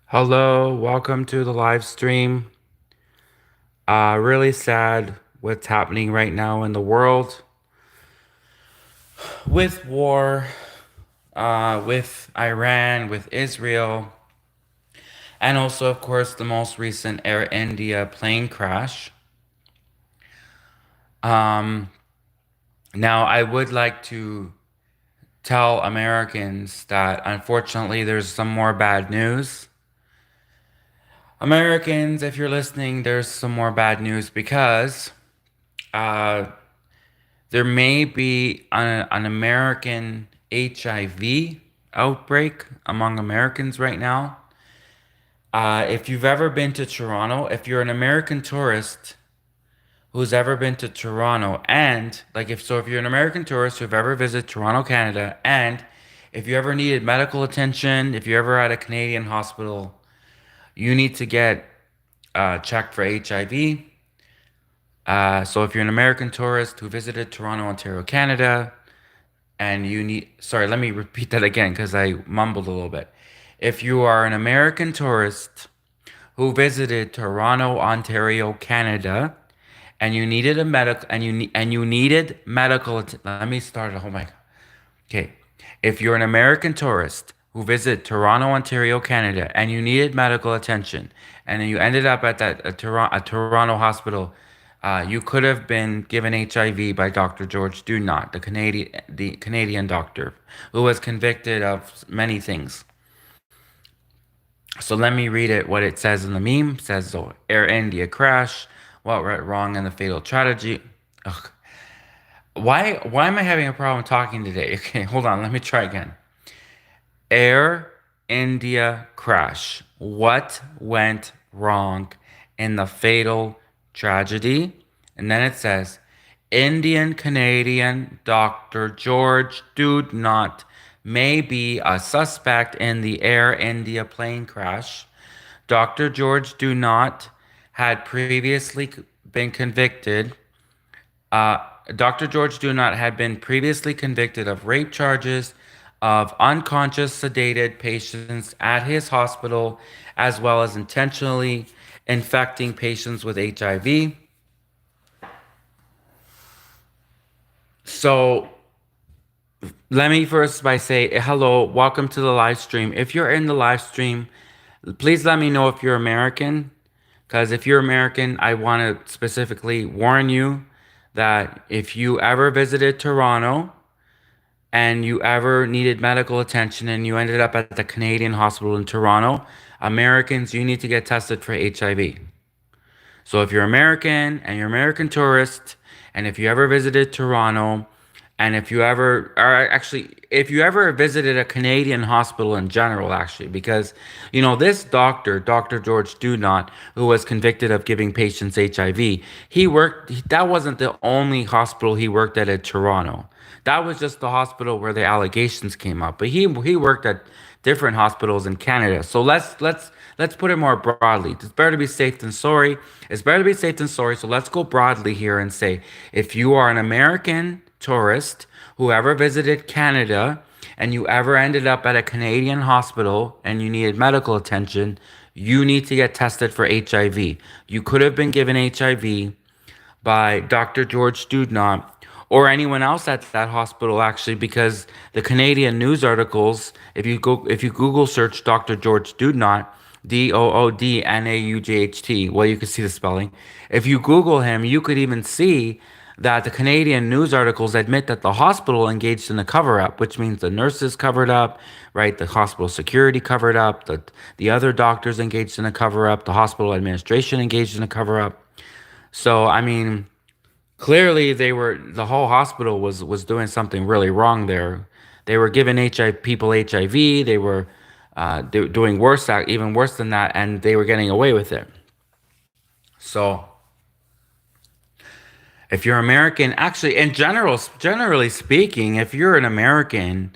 Hello, welcome to the live stream. Really sad what's happening right now in the world with war, with Iran, with Israel, and also, of course, the most recent Air India plane crash. Um, Now, I would like to tell Americans that unfortunately there's some more bad news. Americans, if you're listening, there's some more bad news because uh, there may be an American HIV outbreak among Americans right now. If you've ever been to Toronto, if you're an American tourist who's ever been to Toronto, and if you're an American tourist who've ever visited Toronto, Canada, and if you ever needed medical attention, if you ever at a Canadian hospital, you need to get checked for HIV. So if you're an American tourist who visited Toronto, Ontario, Canada, and you need, sorry, let me repeat that again because I mumbled a little bit. If you are an American tourist who visited Toronto, Ontario, Canada, and you needed a medical and you needed medical let me start. Oh my God. Okay. If you're an American tourist who visited Toronto, Ontario, Canada, and you needed medical attention, and then you ended up at a Toronto hospital, you could have been given HIV by Dr. George Dunot, the Canadian doctor, who was convicted of many things. So let me read it. What it says in the meme it says, so, Air India crash. What went wrong in the fatal tragedy? Ugh. Why am I having a problem talking today? Okay, hold on. Let me try again. Air India crash. What went wrong in the fatal tragedy? And then it says Indian Canadian Dr. George Dudnot may be a suspect in the Air India plane crash. Dr. George Dudnot had previously been convicted. Uh, Dr. George Dunot had been previously convicted of rape charges of unconscious sedated patients at his hospital, as well as intentionally infecting patients with HIV. So let me first by say hello, welcome to the live stream. If you're in the live stream, please let me know if you're American, because if you're American, I want to specifically warn you that if you ever visited Toronto and you ever needed medical attention and you ended up at the Canadian hospital in Toronto, Americans, you need to get tested for HIV. So if you're American and you're American tourist, and if you ever visited Toronto, and if you ever, or actually, if you ever visited a Canadian hospital in general, actually, because, this doctor, Dr. George Dunot, who was convicted of giving patients HIV, that wasn't the only hospital he worked at in Toronto. That was just the hospital where the allegations came up. But he worked at different hospitals in Canada. So let's put it more broadly. It's better to be safe than sorry. It's better to be safe than sorry. So let's go broadly here and say if you are an American tourist who ever visited Canada and you ever ended up at a Canadian hospital and you needed medical attention, you need to get tested for HIV. You could have been given HIV by Dr. George Dudnot or anyone else at that hospital actually, because the Canadian news articles, if you Google search Dr. George Dudnot, Doodnaught, well, you can see the spelling. If you Google him, you could even see that the Canadian news articles admit that the hospital engaged in a cover up, which means the nurses covered up, right? The hospital security covered up, the other doctors engaged in a cover up, the hospital administration engaged in a cover up. So, I mean, clearly the whole hospital was doing something really wrong there. They were giving people HIV. They were doing worse, even worse than that, and they were getting away with it. So if you're American, actually, generally speaking, if you're an American,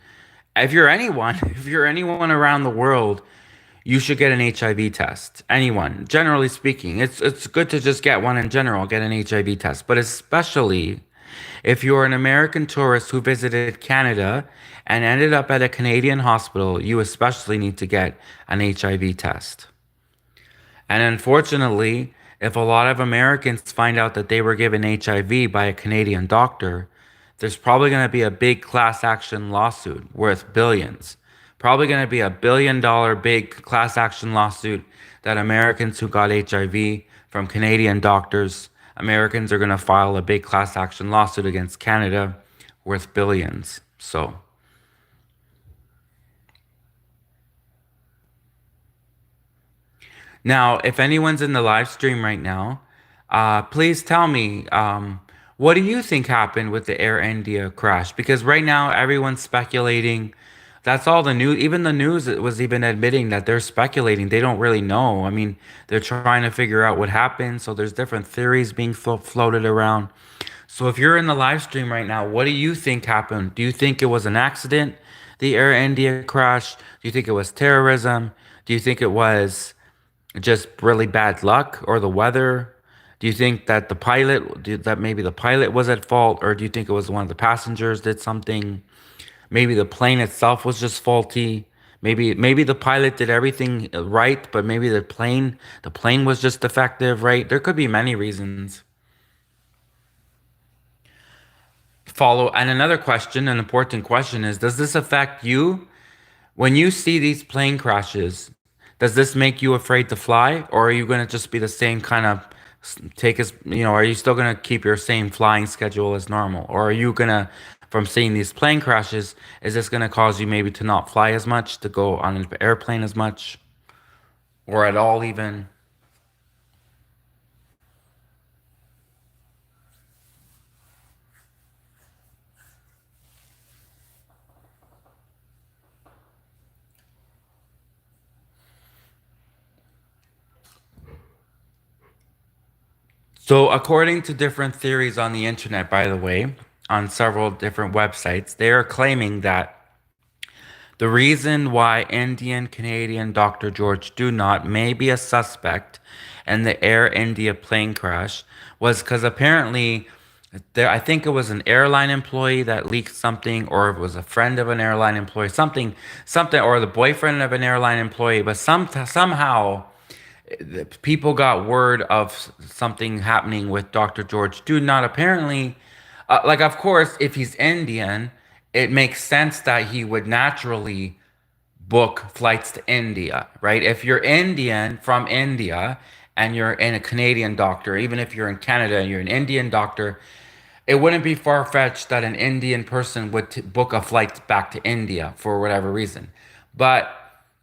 if you're anyone around the world, you should get an HIV test. Anyone, generally speaking, it's good to just get one in general, get an HIV test, but especially If you're an American tourist who visited Canada and ended up at a Canadian hospital, you especially need to get an HIV test. And unfortunately, if a lot of Americans find out that they were given HIV by a Canadian doctor, there's probably going to be a big class action lawsuit worth billions. Probably going to be $1 billion big class action lawsuit that Americans who got HIV from Canadian doctors, Americans are going to file a big class action lawsuit against Canada worth billions. So. Now, if anyone's in the live stream right now, please tell me, what do you think happened with the Air India crash? Because right now everyone's speculating. That's all the news. Even the news was even admitting that they're speculating. They don't really know. I mean, they're trying to figure out what happened. So there's different theories being floated around. So if you're in the live stream right now, what do you think happened? Do you think it was an accident, the Air India crash? Do you think it was terrorism? Do you think it was just really bad luck or the weather? Do you think that that maybe the pilot was at fault, or do you think it was one of the passengers did something? Maybe the plane itself was just faulty. Maybe the pilot did everything right, but maybe the plane was just defective, right? There could be many reasons. Follow and another question, an important question is, does this affect you? When you see these plane crashes, does this make you afraid to fly, or are you going to just be the same kind of take as are you still going to keep your same flying schedule as normal, or are you going to, from seeing these plane crashes, is this going to cause you maybe to not fly as much, to go on an airplane as much, or at all even? So, according to different theories on the internet, by the way, on several different websites, they are claiming that the reason why Indian Canadian Dr. George Do Not may be a suspect in the Air India plane crash was because apparently I think it was an airline employee that leaked something, or it was a friend of an airline employee, something, or the boyfriend of an airline employee, but somehow the people got word of something happening with Dr. George Do Not. Apparently, like, of course, if he's Indian, it makes sense that he would naturally book flights to India, right? If you're Indian from India and you're in a Canadian doctor, even if you're in Canada and you're an Indian doctor, it wouldn't be far fetched that an Indian person would book a flight back to India for whatever reason. But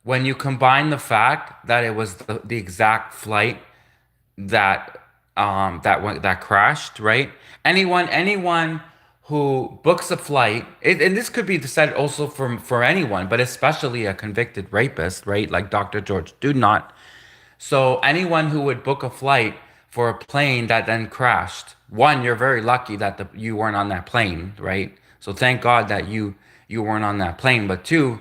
when you combine the fact that it was the exact flight that that crashed, right? Anyone who books a flight, and this could be said also for anyone, but especially a convicted rapist, right? Like Dr. George Do Not. So anyone who would book a flight for a plane that then crashed, one, you're very lucky that you weren't on that plane, right? So thank God that you weren't on that plane. But two,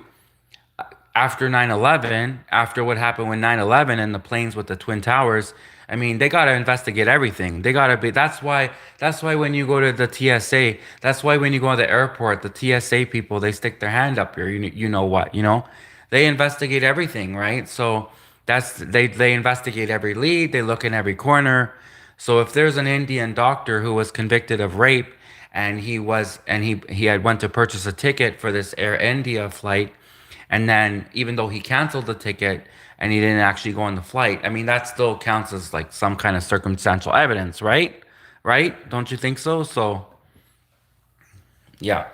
after 9/11, after what happened with 9/11 and the planes with the twin towers, I mean, they got to investigate everything. They got to be that's why when you go to the TSA, that's why when you go to the airport, the TSA people, they stick their hand up here. You know what, you know? They investigate everything, right? So they investigate every lead, they look in every corner. So if there's an Indian doctor who was convicted of rape and he had went to purchase a ticket for this Air India flight, and then even though he canceled the ticket and he didn't actually go on the flight, I mean, that still counts as like some kind of circumstantial evidence, right? Right? Don't you think so? So, yeah.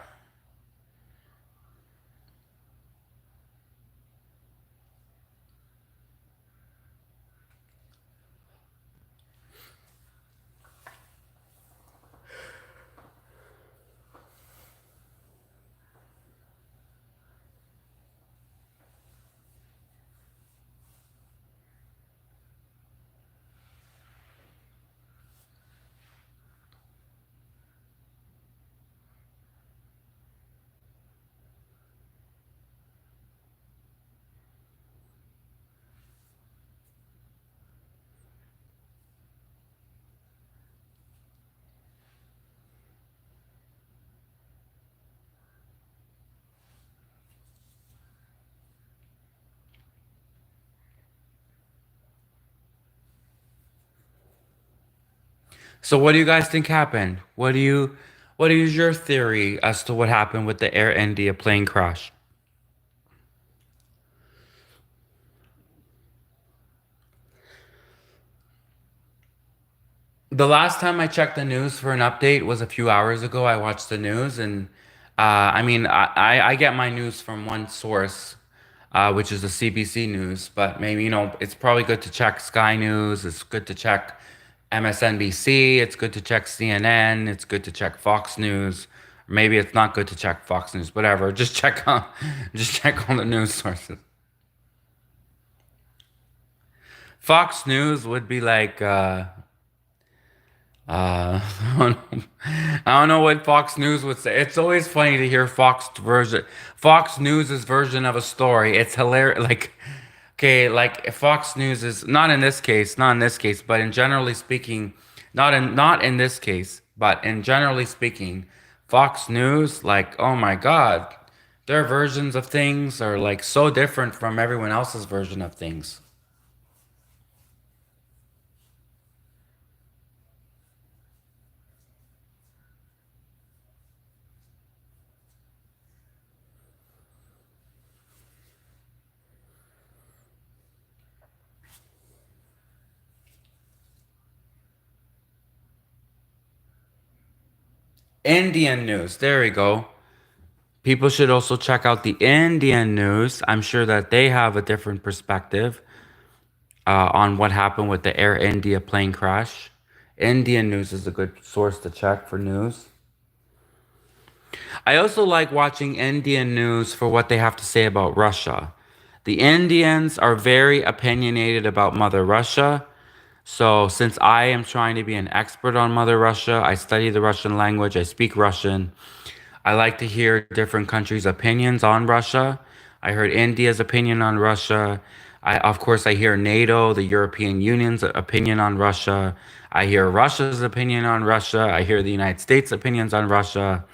So what do you guys think happened? What is your theory as to what happened with the Air India plane crash? The last time I checked the news for an update was a few hours ago. I watched the news, and I get my news from one source, which is the CBC News. But maybe, it's probably good to check Sky News. It's good to check MSNBC. It's good to check CNN. It's good to check Fox News. Maybe it's not good to check Fox News. Whatever. Just check on the news sources. Fox News would be like I don't know. I don't know what Fox News would say. It's always funny to hear Fox News's version of a story. It's hilarious. Like, okay, like Fox News is not in this case, but in generally speaking, not in this case, but in generally speaking, Fox News, like, oh my God, their versions of things are like so different from everyone else's version of things. Indian news, there we go. People should also check out the Indian news. I'm sure that they have a different perspective on what happened with the Air India plane crash. Indian news is a good source to check for news. I also like watching Indian news for what they have to say about Russia. The Indians are very opinionated about Mother Russia. So, since I am trying to be an expert on Mother Russia, I study the Russian language, I speak Russian. I like to hear different countries' opinions on Russia. I heard India's opinion on Russia. Of course, I hear NATO, the European Union's opinion on Russia. I hear Russia's opinion on Russia. I hear the United States' opinions on Russia.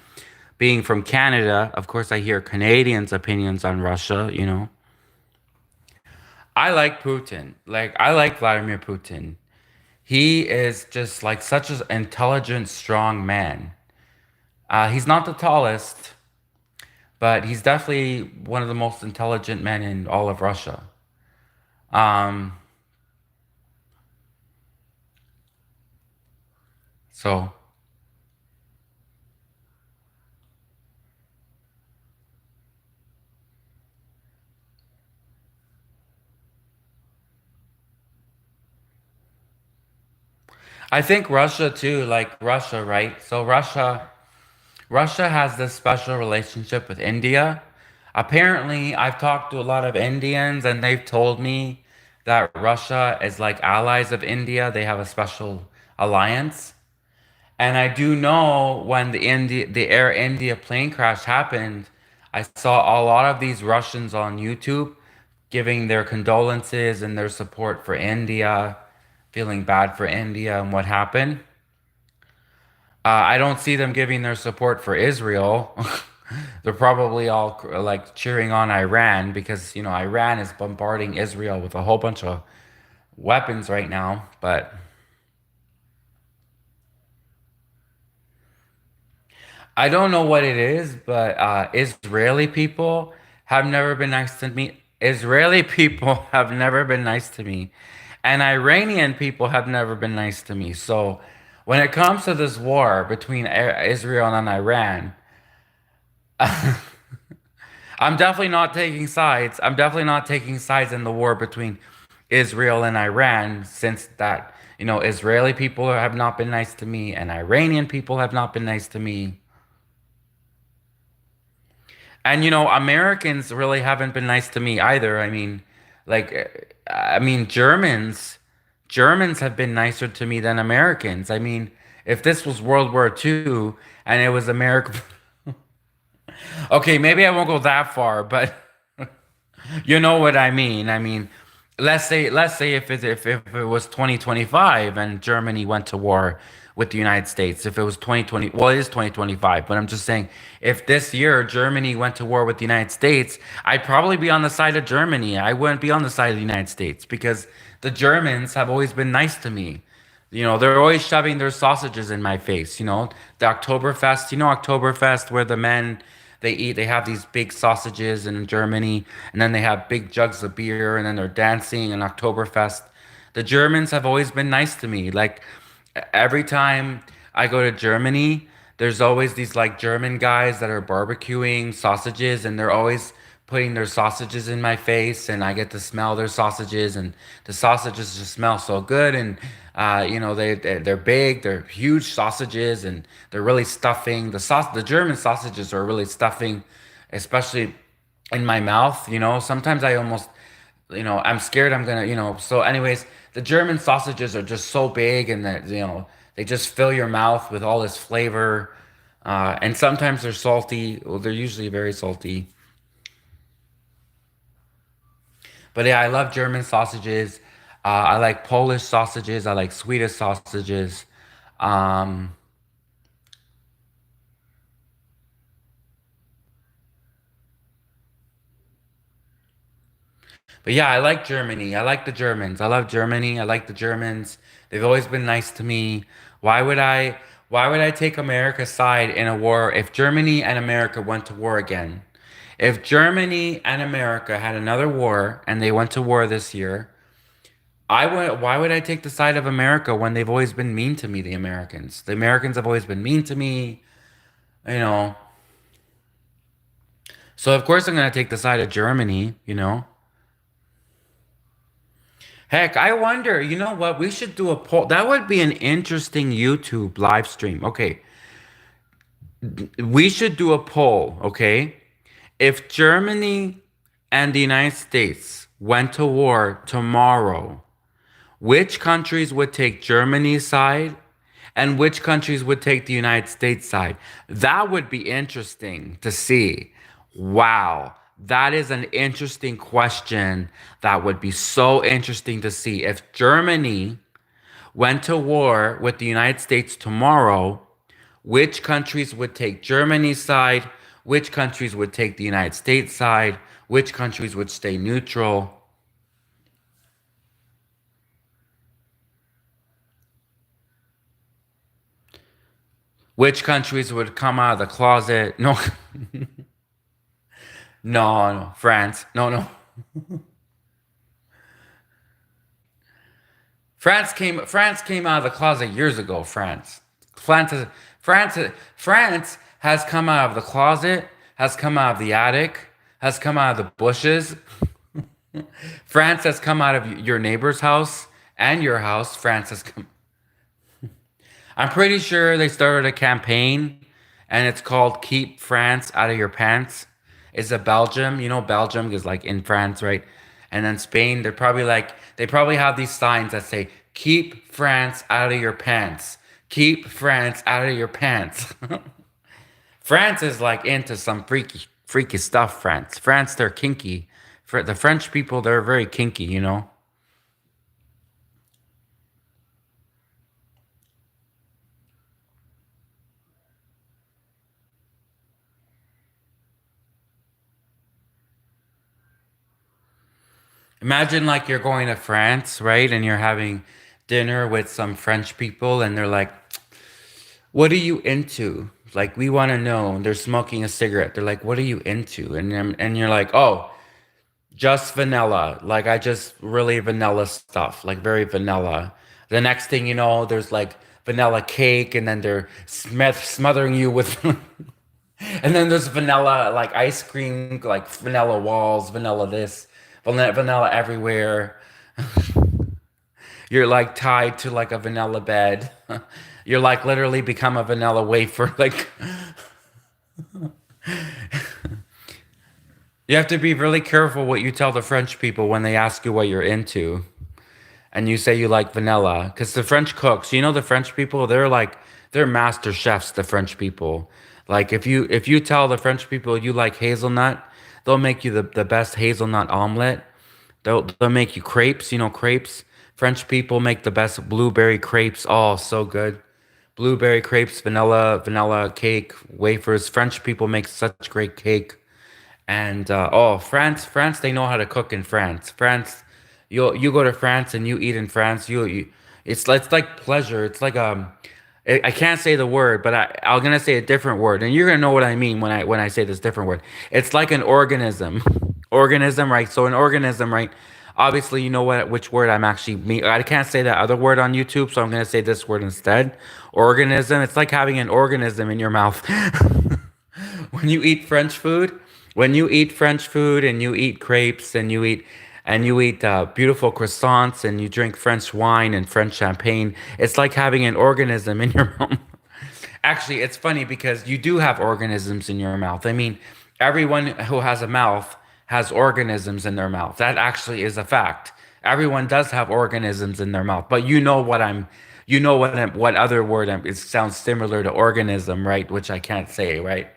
Being from Canada, of course, I hear Canadians' opinions on Russia. I like Putin. Like, I like Vladimir Putin. He is just like such an intelligent, strong man. He's not the tallest, but he's definitely one of the most intelligent men in all of Russia. Um, so I think Russia too, like Russia, right? So Russia has this special relationship with India. Apparently, I've talked to a lot of Indians and they've told me that Russia is like allies of India. They have a special alliance. And I do know when the Air India plane crash happened, I saw a lot of these Russians on YouTube giving their condolences and their support for India, feeling bad for India and what happened. I don't see them giving their support for Israel. They're probably all like cheering on Iran because, Iran is bombarding Israel with a whole bunch of weapons right now. But I don't know what it is, but Israeli people have never been nice to me. Israeli people have never been nice to me. And Iranian people have never been nice to me. So when it comes to this war between Israel and Iran, I'm definitely not taking sides. I'm definitely not taking sides in the war between Israel and Iran since that, Israeli people have not been nice to me and Iranian people have not been nice to me. And Americans really haven't been nice to me either. Germans have been nicer to me than Americans. I mean, if this was World War II and it was America, okay, maybe I won't go that far, but you know what I mean. I mean, let's say if it was 2025 and Germany went to war with the United States, if it was 2020, well, it is 2025, but I'm just saying if this year Germany went to war with the United States, I'd probably be on the side of Germany. I wouldn't be on the side of the United States because the Germans have always been nice to me. They're always shoving their sausages in my face. The Oktoberfest, Oktoberfest, where the men they have these big sausages in Germany, and then they have big jugs of beer, and then they're dancing in Oktoberfest. The Germans have always been nice to me. Like every time I go to Germany, there's always these like German guys that are barbecuing sausages, and they're always putting their sausages in my face, and I get to smell their sausages, and the sausages just smell so good. And they're big, they're huge sausages, and they're really stuffing. The German sausages are really stuffing, especially in my mouth. Sometimes I almost, I'm scared I'm gonna, so anyways, the German sausages are just so big, and that, they just fill your mouth with all this flavor. And sometimes they're salty. Well, they're usually very salty. But yeah, I love German sausages. I like Polish sausages. I like Swedish sausages. Um, but yeah, I like Germany. I like the Germans. I love Germany. I like the Germans. They've always been nice to me. Why would I why would I take America's side in a war if Germany and America went to war again? If Germany and America had another war and they went to war this year, why would I take the side of America when they've always been mean to me, the Americans? The Americans have always been mean to me, you know. So of course I'm gonna take the side of Germany. Heck, I wonder, you know what? We should do a poll. That would be an interesting YouTube live stream. Okay. We should do a poll, okay? If Germany and the United States went to war tomorrow, which countries would take Germany's side and which countries would take the United States side? That would be interesting to see. Wow. That is an interesting question. That would be so interesting to see. If Germany went to war with the United States tomorrow, which countries would take Germany's side? Which countries would take the United States side? Which countries would stay neutral? Which countries would come out of the closet? No, no, no. France. No, no. France came out of the closet years ago. France has, France France has come out of the closet, has come out of the attic, has come out of the bushes. France has come out of your neighbor's house and your house. France has come. I'm pretty sure they started a campaign, and it's called "Keep France Out of Your Pants." It's a Belgium. Belgium is like in France, right? And then Spain, they probably have these signs that say "Keep France out of your pants." Keep France out of your pants. France is like into some freaky stuff. France, they're kinky. For the French people, they're very kinky. Imagine like you're going to France, right? And you're having dinner with some French people, and they're like, "What are you into?" Like, we want to know. And they're smoking a cigarette. They're like, "What are you into?" And you're like, "Oh, just vanilla. Like, I just really vanilla stuff, like very vanilla." The next thing you know, there's like vanilla cake, and then they're smothering you with, and then there's vanilla like ice cream, like vanilla walls, vanilla this, vanilla everywhere. You're like tied to like a vanilla bed. You're like literally become a vanilla wafer. Like, you have to be really careful what you tell the French people when they ask you what you're into, and you say you like vanilla, because the French cooks, the French people, they're master chefs. The French people, like if you tell the French people you like hazelnut, they'll make you the best hazelnut omelet. They'll make you crepes. Crepes. French people make the best blueberry crepes. Oh, so good. Blueberry crepes, vanilla cake, wafers. French people make such great cake. And oh, France, they know how to cook in France. France, you go to France and you eat in France. You It's like pleasure. It's like I can't say the word, but I'm gonna say a different word, and you're gonna know what I mean when I say this different word. It's like an organism, organism, right? So an organism, right? Obviously, you know what which word I'm actually mean. I can't say that other word on YouTube, so I'm gonna say this word instead. Organism. It's like having an organism in your mouth. When you eat French food, when you eat French food and you eat crepes and you eat beautiful croissants and you drink French wine and French champagne, it's like having an organism in your mouth. Actually, it's funny because you do have organisms in your mouth. I mean, everyone who has a mouth has organisms in their mouth. That actually is a fact. Everyone does have organisms in their mouth, but you know what other word it sounds similar to organism, right? Which I can't say, right?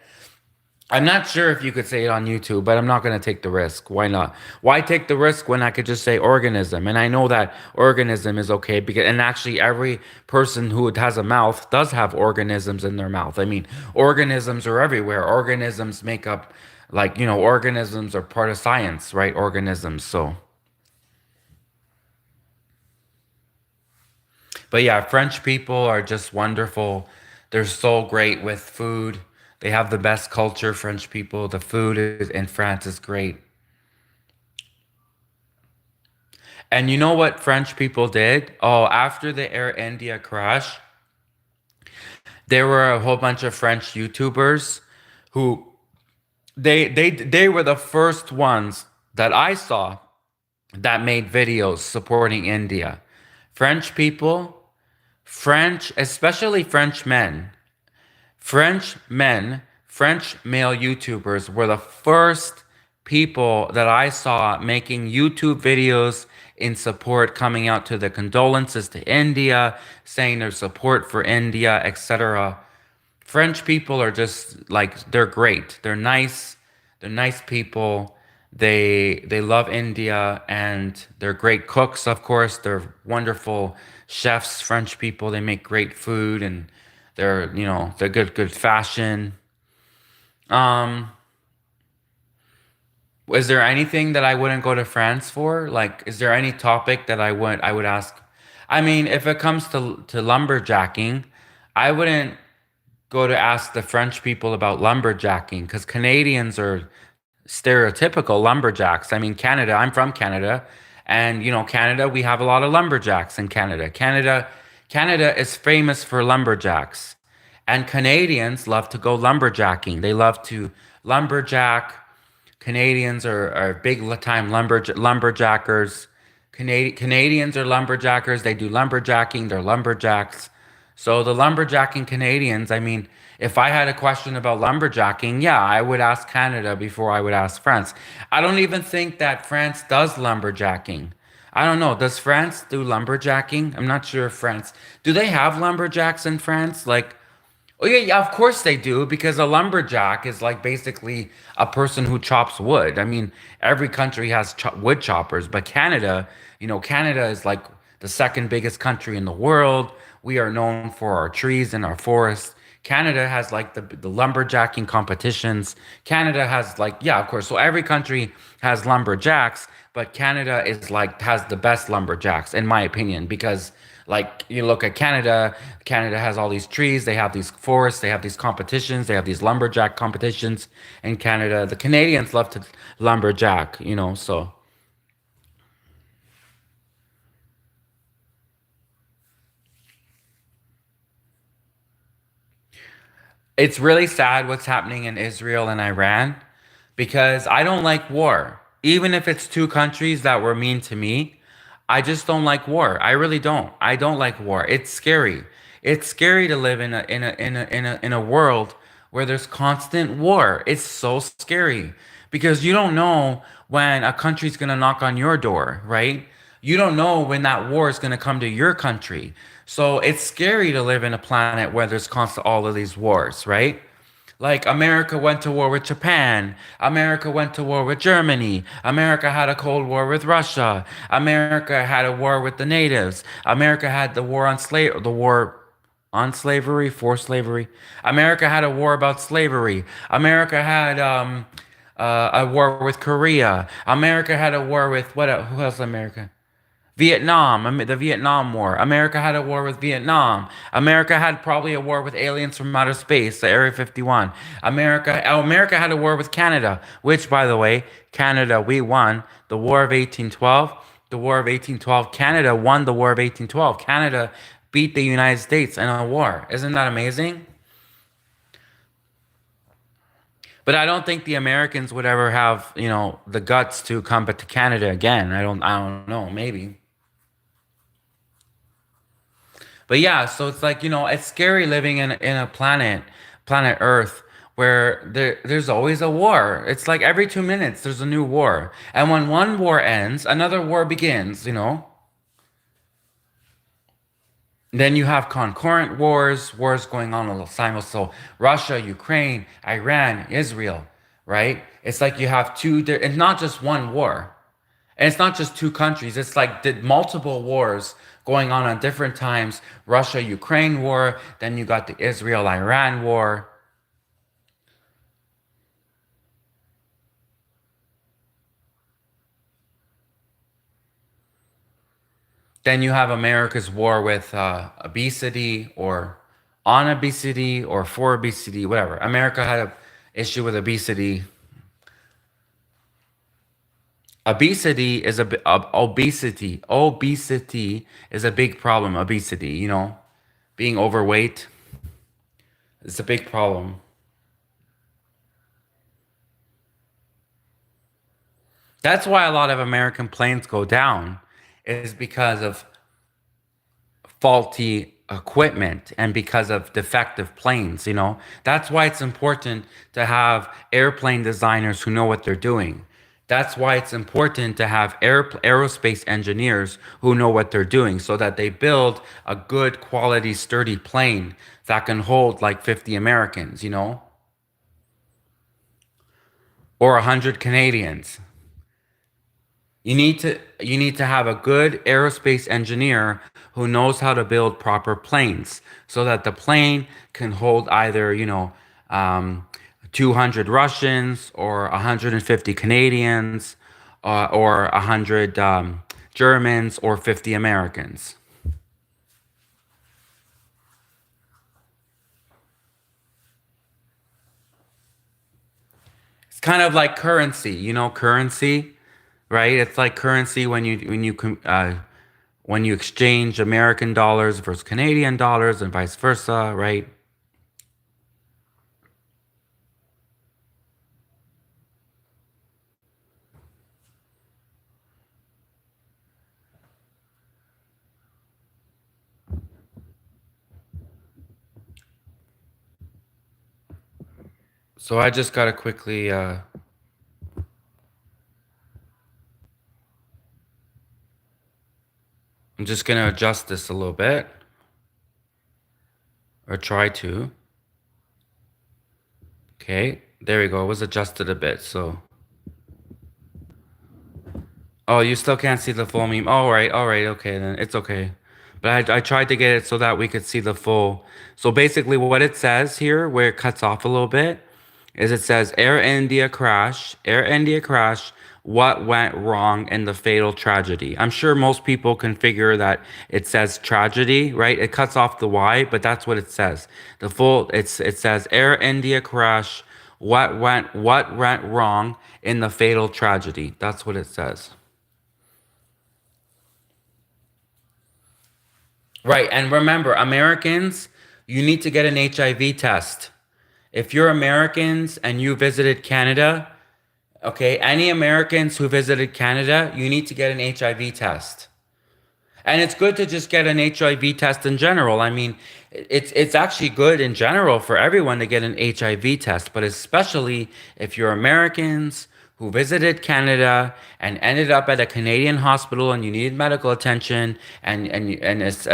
I'm not sure if you could say it on YouTube, but I'm not going to take the risk. Why not? Why take the risk when I could just say organism? And I know that organism is okay because, and actually, every person who has a mouth does have organisms in their mouth. I mean, organisms are everywhere. Organisms make up, like, organisms are part of science, right? Organisms. So, but yeah, French people are just wonderful. They're so great with food. They have the best culture, French people. The food in France is great. And you know what French people did? Oh, after the Air India crash, there were a whole bunch of French YouTubers who they were the first ones that I saw that made videos supporting India. French people, especially French men, French male YouTubers were the first people that I saw making YouTube videos in support, coming out to the condolences to India, saying their support for India, etc. French people are just like they're great. They're nice people. They love India and they're great cooks, of course. They're wonderful chefs, French people. They make great food and they're good fashion. Um is there anything that I wouldn't go to France for? Like, is there any topic that I would ask? I mean, if it comes to lumberjacking, I wouldn't go to ask the French people about lumberjacking because Canadians are stereotypical lumberjacks. I mean, Canada, I'm from Canada, and Canada, we have a lot of lumberjacks in Canada. Canada is famous for lumberjacks. And Canadians love to go lumberjacking. They love to lumberjack. Canadians are big time lumberjackers. Canadians are lumberjackers. They do lumberjacking. They're lumberjacks. So the lumberjacking Canadians, I mean, if I had a question about lumberjacking, yeah, I would ask Canada before I would ask France. I don't even think that France does lumberjacking. I don't know. Does France do lumberjacking? I'm not sure if France. Do they have lumberjacks in France? Like, oh yeah, yeah, of course they do, because a lumberjack is like basically a person who chops wood. I mean, every country has wood choppers, but Canada, Canada is like the second biggest country in the world. We are known for our trees and our forests. Canada has like the lumberjacking competitions. Canada has like, yeah, of course. So every country has lumberjacks, but Canada is like has the best lumberjacks in my opinion, because like you look at Canada, Canada has all these trees, they have these forests, they have these competitions, they have these lumberjack competitions in Canada. The Canadians love to lumberjack, so it's really sad what's happening in Israel and Iran because I don't like war. Even if it's two countries that were mean to me, I just don't like war. I really don't. I don't like war. It's scary. It's scary to live in a world where there's constant war. It's so scary because you don't know when a country's going to knock on your door, right? You don't know when that war is going to come to your country. So it's scary to live in a planet where there's constant all of these wars, right? Like America went to war with Japan. America went to war with Germany. America had a Cold War with Russia. America had a war with the natives. America had the war on slavery, for slavery. America had a war about slavery. America had a war with Korea. America had a war with what? Who else? America? Vietnam, the Vietnam War. America had a war with Vietnam. America had probably a war with aliens from outer space, the Area 51. America had a war with Canada, which, by the way, Canada, we won the War of 1812. The War of 1812, Canada won the War of 1812. Canada beat the United States in a war. Isn't that amazing? But I don't think the Americans would ever have, the guts to come back to Canada again. I don't know, maybe. But yeah, so it's like, it's scary living in a planet Earth, where there's always a war. It's like every 2 minutes there's a new war. And when one war ends, another war begins. Then you have concurrent wars going on simultaneously. So Russia, Ukraine, Iran, Israel, right? It's like you have it's not just one war. And it's not just two countries. It's like multiple wars going on at different times. Russia-Ukraine war. Then you got the Israel-Iran war. Then you have America's war with obesity, or on obesity, or for obesity, whatever. America had a issue with obesity. Obesity is a big problem. Obesity, being overweight is a big problem. That's why a lot of American planes go down, is because of faulty equipment and because of defective planes. That's why it's important to have airplane designers who know what they're doing. That's why it's important to have aerospace engineers who know what they're doing, so that they build a good quality sturdy plane that can hold like 50 Americans, or 100 Canadians. You need to have a good aerospace engineer who knows how to build proper planes, so that the plane can hold either, 200 Russians, or 150 Canadians, or 100 Germans, or 50 Americans. It's kind of like currency, right? It's like currency when you exchange American dollars versus Canadian dollars, and vice versa, right? So I just gotta quickly, I'm just gonna adjust this a little bit, or try to. Okay, there we go. It was adjusted a bit. So, oh, you still can't see the full meme. All right, okay, then it's okay. But I tried to get it so that we could see the full. So basically, what it says here, where it cuts off a little bit, is it says Air India crash, what went wrong in the fatal tragedy? I'm sure most people can figure that it says tragedy, right? It cuts off the Y, but that's what it says. It says Air India crash, what went wrong in the fatal tragedy? That's what it says. Right, and remember, Americans, you need to get an HIV test. If you're Americans and you visited Canada, okay, any Americans who visited Canada, you need to get an HIV test. And it's good to just get an HIV test in general. I mean, it's actually good in general for everyone to get an HIV test, but especially if you're Americans who visited Canada and ended up at a Canadian hospital and you needed medical attention, and it's,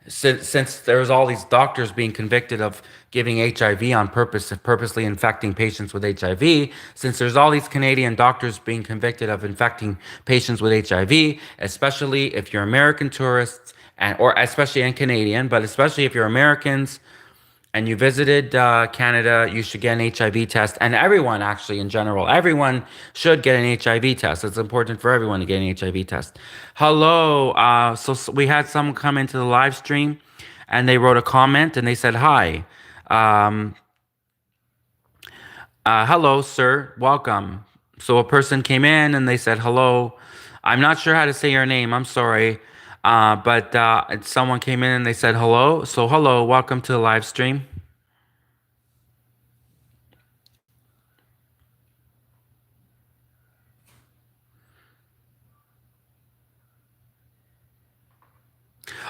since there's all these doctors being convicted of giving HIV on purpose, purposely infecting patients with HIV, since there's all these Canadian doctors being convicted of infecting patients with HIV, especially if you're American tourists, or especially in Canadian, but especially if you're Americans, and you visited Canada, you should get an HIV test. And everyone, actually, in general, everyone should get an HIV test. It's important for everyone to get an HIV test. Hello. So we had someone come into the live stream and they wrote a comment and they said, hi. Um, Hello, sir. Welcome. So a person came in and they said, hello. I'm not sure how to say your name. I'm sorry. But someone came in and they said, hello. So, hello. Welcome to the live stream.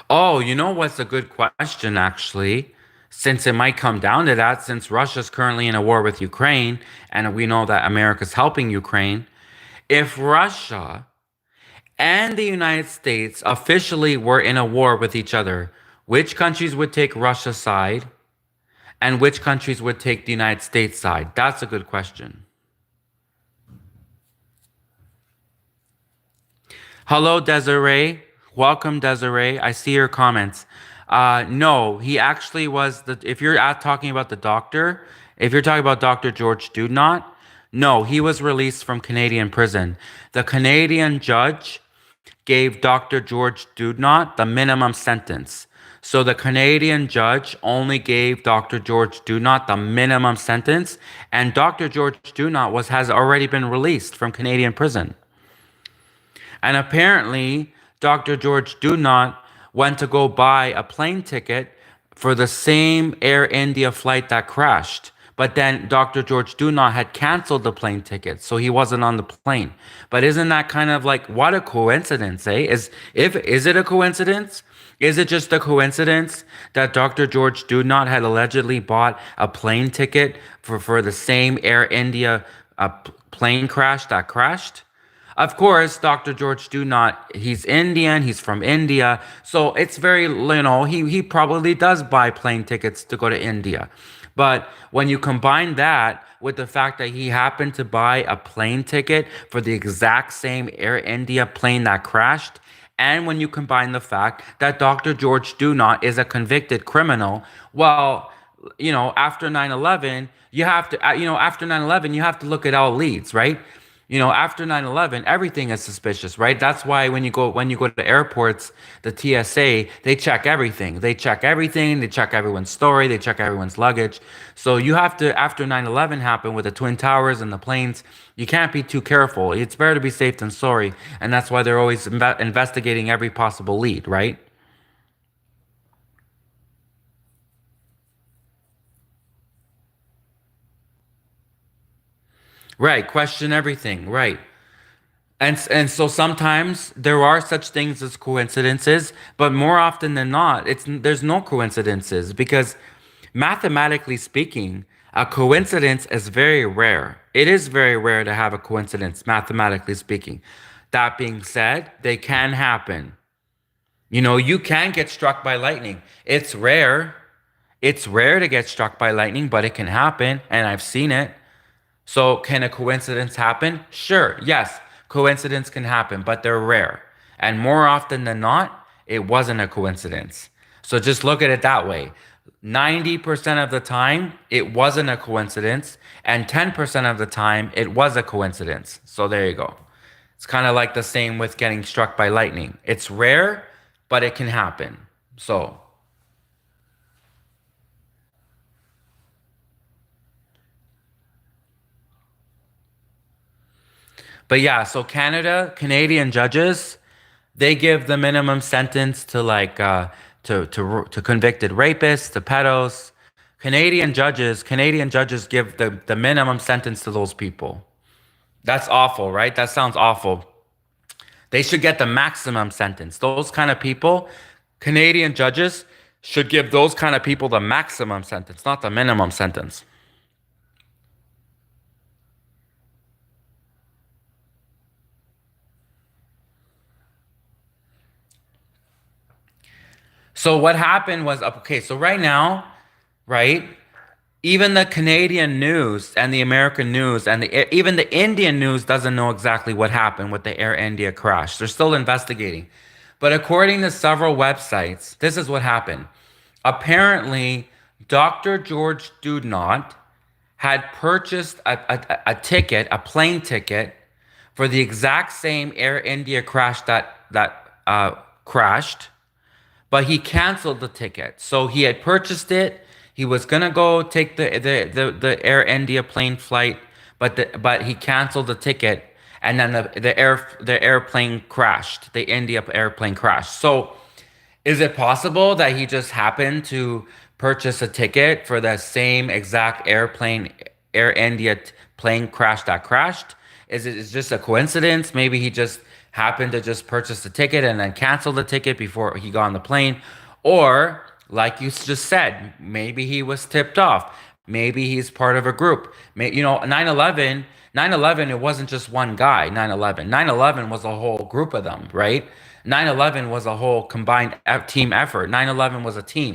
Oh, you know what's a good question, actually? Since it might come down to that, since Russia's currently in a war with Ukraine, and we know that America's helping Ukraine, if Russia and the United States officially were in a war with each other, which countries would take Russia's side and which countries would take the United States side? That's a good question. Hello, Desiree. Welcome, Desiree. I see your comments. No, he actually was the. If you're talking about the doctor, if you're talking about Dr. George Dudnot, no, he was released from Canadian prison. The Canadian judge gave Dr. George Dudnot the minimum sentence. So the Canadian judge only gave Dr. George Dudnot the minimum sentence, and Dr. George Dudnot has already been released from Canadian prison. And apparently, Dr. George Dunant went to go buy a plane ticket for the same Air India flight that crashed. But then Dr. George Dunant had canceled the plane ticket, so he wasn't on the plane. But isn't that kind of like what a coincidence, eh? Is it a coincidence? Is it just a coincidence that Dr. George Dunant had allegedly bought a plane ticket for the same Air India plane crash that crashed? Of course, Dr. George do not, he's Indian, he's from India. So it's very, he probably does buy plane tickets to go to India. But when you combine that with the fact that he happened to buy a plane ticket for the exact same Air India plane that crashed, and when you combine the fact that Dr. George Dunant is a convicted criminal, well, after 9/11, after 9/11, you have to look at all leads, right? After 9/11, everything is suspicious, right? That's why when you go to airports, the TSA, they check everything. They check everything. They check everyone's story. They check everyone's luggage. So you have to, after 9/11 happened with the Twin Towers and the planes, you can't be too careful. It's better to be safe than sorry. And that's why they're always investigating every possible lead, right? Right. Question everything. Right. And so sometimes there are such things as coincidences, but more often than not, there's no coincidences because mathematically speaking, a coincidence is very rare. It is very rare to have a coincidence, mathematically speaking. That being said, they can happen. You can get struck by lightning. It's rare. It's rare to get struck by lightning, but it can happen, and I've seen it. So, can a coincidence happen? Sure, yes, coincidence can happen, but they're rare. And more often than not, it wasn't a coincidence. So, just look at it that way. 90% of the time, it wasn't a coincidence, and 10% of the time, it was a coincidence. So, there you go. It's kind of like the same with getting struck by lightning. It's rare, but it can happen. So, but yeah, so Canadian judges, they give the minimum sentence to like to convicted rapists, to pedos. Canadian judges give the minimum sentence to those people. That's awful, right? That sounds awful. They should get the maximum sentence. Those kind of people, Canadian judges should give those kind of people the maximum sentence, not the minimum sentence. So what happened was okay, so right now, right? Even the Canadian news and the American news and even the Indian news doesn't know exactly what happened with the Air India crash. They're still investigating. But according to several websites, this is what happened. Apparently, Dr. George Dudnot had purchased a ticket, a plane ticket, for the exact same Air India crash that crashed, but he canceled the ticket. So he had purchased it. He was gonna go take the Air India plane flight, but he canceled the ticket, and then the airplane crashed. The India airplane crashed. So is it possible that he just happened to purchase a ticket for the same exact Air India plane crash that crashed? Is just a coincidence? Maybe he just happened to just purchase the ticket and then cancel the ticket before he got on the plane. Or, like you just said, maybe he was tipped off. Maybe he's part of a group. 9/11, 9/11, it wasn't just one guy, 9/11. 9/11 was a whole group of them, right? 9/11 was a whole combined team effort. 9/11 was a team,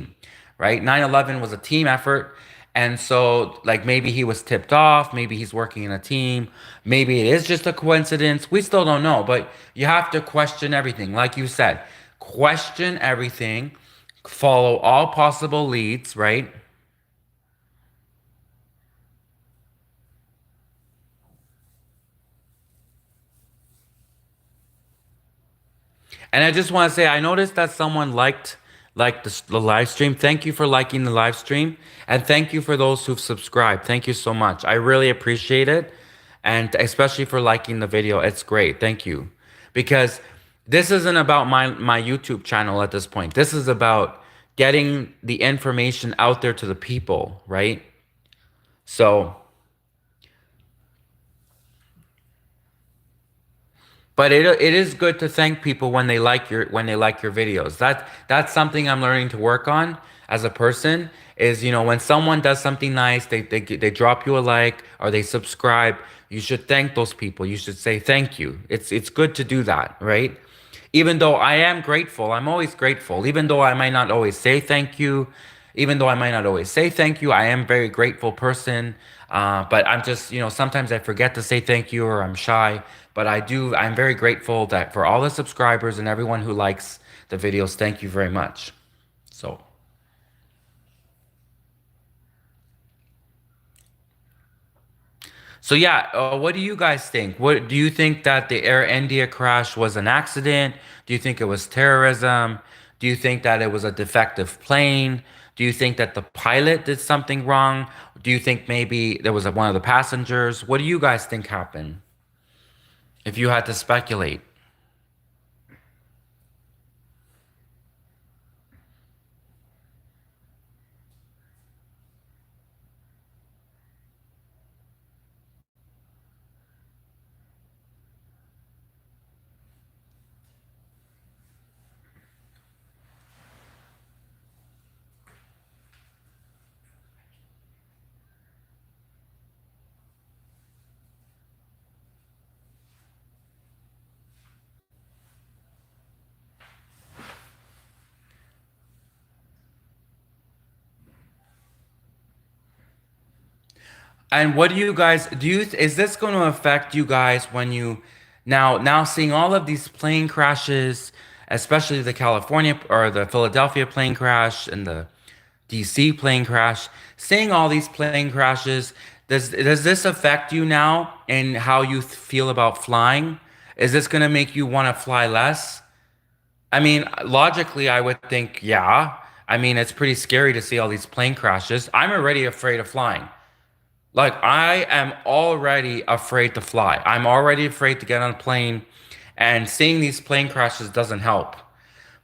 right? 9/11 was a team effort. And so, like, maybe he was tipped off. Maybe he's working in a team. Maybe it is just a coincidence. We still don't know. But you have to question everything. Like you said, question everything, follow all possible leads, right? And I just want to say, I noticed that someone liked the live stream. Thank you for liking the live stream, and thank you for those who've subscribed. Thank you so much. I really appreciate it, and especially for liking the video. It's great. Thank you, because this isn't about my YouTube channel at this point. This is about getting the information out there to the people, right? So. But it is good to thank people when they like your videos. That's something I'm learning to work on as a person. Is when someone does something nice, they drop you a like or they subscribe. You should thank those people. You should say thank you. It's good to do that, right? Even though I am grateful, I'm always grateful. Even though I might not always say thank you, even though I might not always say thank you, I am a very grateful person. But I'm just, sometimes I forget to say thank you or I'm shy. But I'm very grateful that for all the subscribers and everyone who likes the videos, thank you very much. So. So yeah, what do you guys think? What do you think that the Air India crash was an accident? Do you think it was terrorism? Do you think that it was a defective plane? Do you think that the pilot did something wrong? Do you think maybe there was one of the passengers? What do you guys think happened? If you had to speculate. And what do you guys is this going to affect you guys when you now seeing all of these plane crashes, especially the California or the Philadelphia plane crash and the DC plane crash, seeing all these plane crashes, does this affect you now in how you feel about flying? Is this going to make you want to fly less? I mean, logically, I would think, yeah. I mean, it's pretty scary to see all these plane crashes. I'm already afraid of flying. Like, I am already afraid to fly. I'm already afraid to get on a plane, and seeing these plane crashes doesn't help.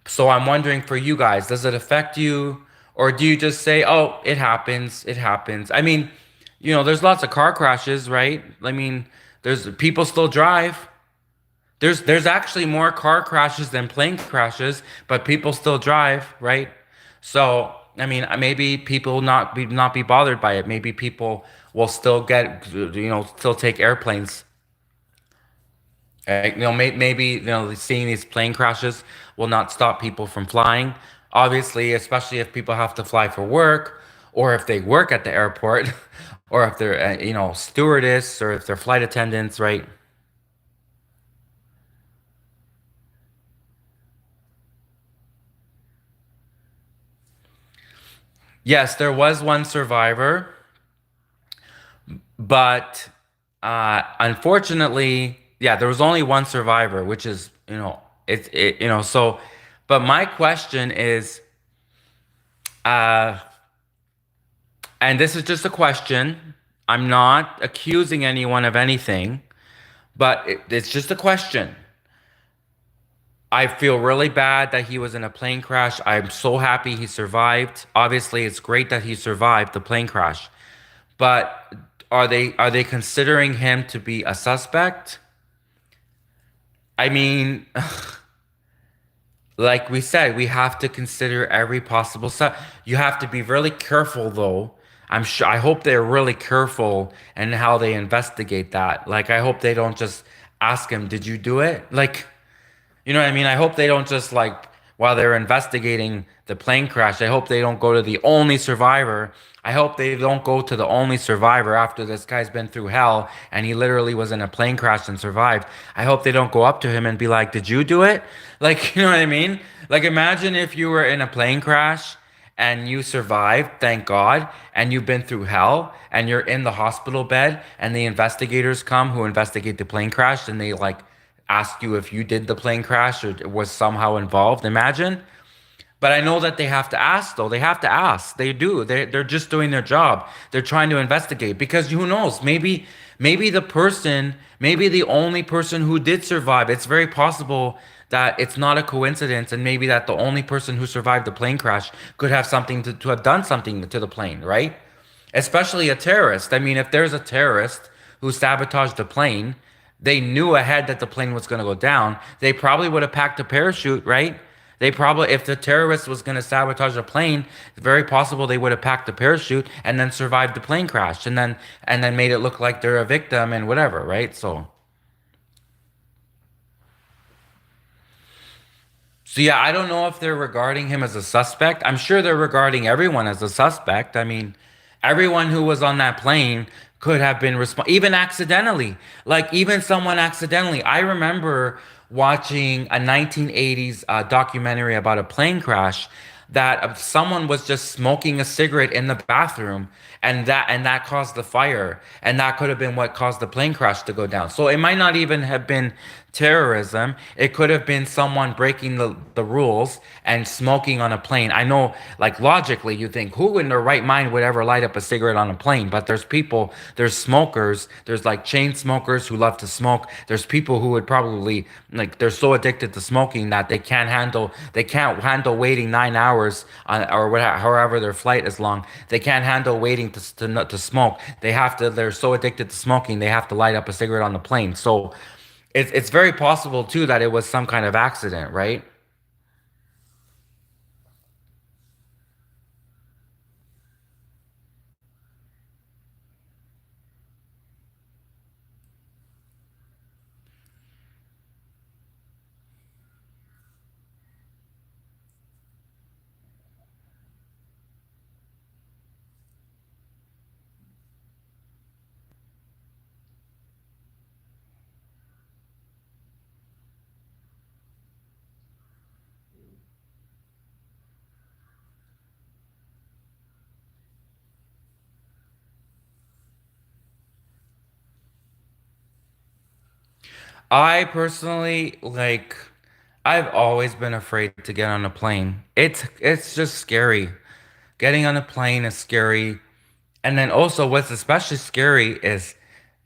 So I'm wondering for you guys, does it affect you? Or do you just say, oh, it happens, it happens? I mean, there's lots of car crashes, right? I mean, there's people still drive. There's actually more car crashes than plane crashes, but people still drive, right? So I mean, maybe people not be bothered by it. Maybe people will still still take airplanes. Maybe seeing these plane crashes will not stop people from flying. Obviously, especially if people have to fly for work, or if they work at the airport, or if they're stewardess, or if they're flight attendants, right? Yes, there was one survivor, but unfortunately, yeah, there was only one survivor, which is, so, but my question is, uh, and this is just a question. I'm not accusing anyone of anything, but it's just a question. I feel really bad that he was in a plane crash. I'm so happy he survived. Obviously, it's great that he survived the plane crash. But are they considering him to be a suspect? I mean, like we said, we have to consider every possible you have to be really careful though. I hope they're really careful in how they investigate that. Like I hope they don't just ask him, "Did you do it?" Like, you know what I mean? I hope they don't just like while they're investigating the plane crash, I hope they don't go to the only survivor. I hope they don't go to the only survivor after this guy's been through hell and he literally was in a plane crash and survived. I hope they don't go up to him and be like, "Did you do it?" Like, you know what I mean? Like imagine if you were in a plane crash and you survived, thank God, and you've been through hell and you're in the hospital bed and the investigators come who investigate the plane crash and they like ask you if you did the plane crash or was somehow involved. Imagine. But I know that they have to ask though. They have to ask. They do. They're just doing their job. They're trying to investigate because who knows? Maybe the person, maybe the only person who did survive. It's very possible that it's not a coincidence and maybe that the only person who survived the plane crash could have something to have done something to the plane, right? Especially a terrorist. I mean, if there's a terrorist who sabotaged the plane, they knew ahead that the plane was going to go down. They probably would have packed a parachute, right? They probably, if the terrorist was going to sabotage a plane, it's very possible they would have packed a parachute and then survived the plane crash and then made it look like they're a victim and whatever, right? So yeah, I don't know if they're regarding him as a suspect. I'm sure they're regarding everyone as a suspect. I mean, everyone who was on that plane could have been even accidentally. Like even someone accidentally. I remember watching a 1980s documentary about a plane crash that someone was just smoking a cigarette in the bathroom and that caused the fire and that could have been what caused the plane crash to go down. So it might not even have been terrorism. It could have been someone breaking the rules and smoking on a plane. I know, like logically, you think who in their right mind would ever light up a cigarette on a plane? But there's people, there's smokers, there's like chain smokers who love to smoke. There's people who would probably like they're so addicted to smoking that they can't handle waiting 9 hours or whatever, however their flight is long. They can't handle waiting to smoke. They're so addicted to smoking they have to light up a cigarette on the plane. So it's very possible too that it was some kind of accident, right? I personally like I've always been afraid to get on a plane. It's just scary. Getting on a plane is scary. And then also what's especially scary is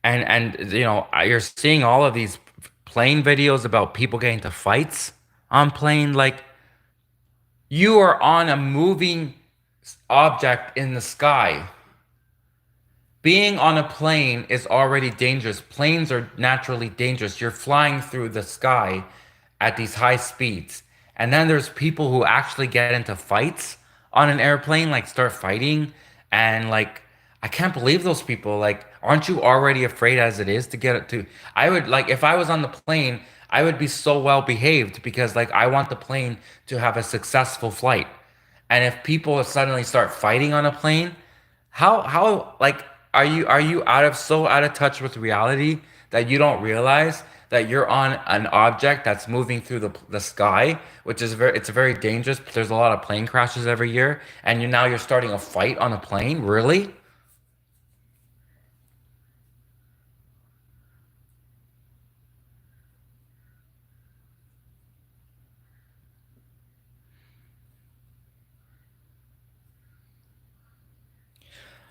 and you're seeing all of these plane videos about people getting to fights on plane like you are on a moving object in the sky. Being on a plane is already dangerous. Planes are naturally dangerous. You're flying through the sky at these high speeds. And then there's people who actually get into fights on an airplane, like start fighting. And like, I can't believe those people. Like, aren't you already afraid as it is to get it to? I would like, if I was on the plane, I would be so well behaved because like I want the plane to have a successful flight. And if people suddenly start fighting on a plane, how like are you out of touch with reality that you don't realize that you're on an object that's moving through the sky, which is it's very dangerous. There's a lot of plane crashes every year, and you're starting a fight on a plane? Really?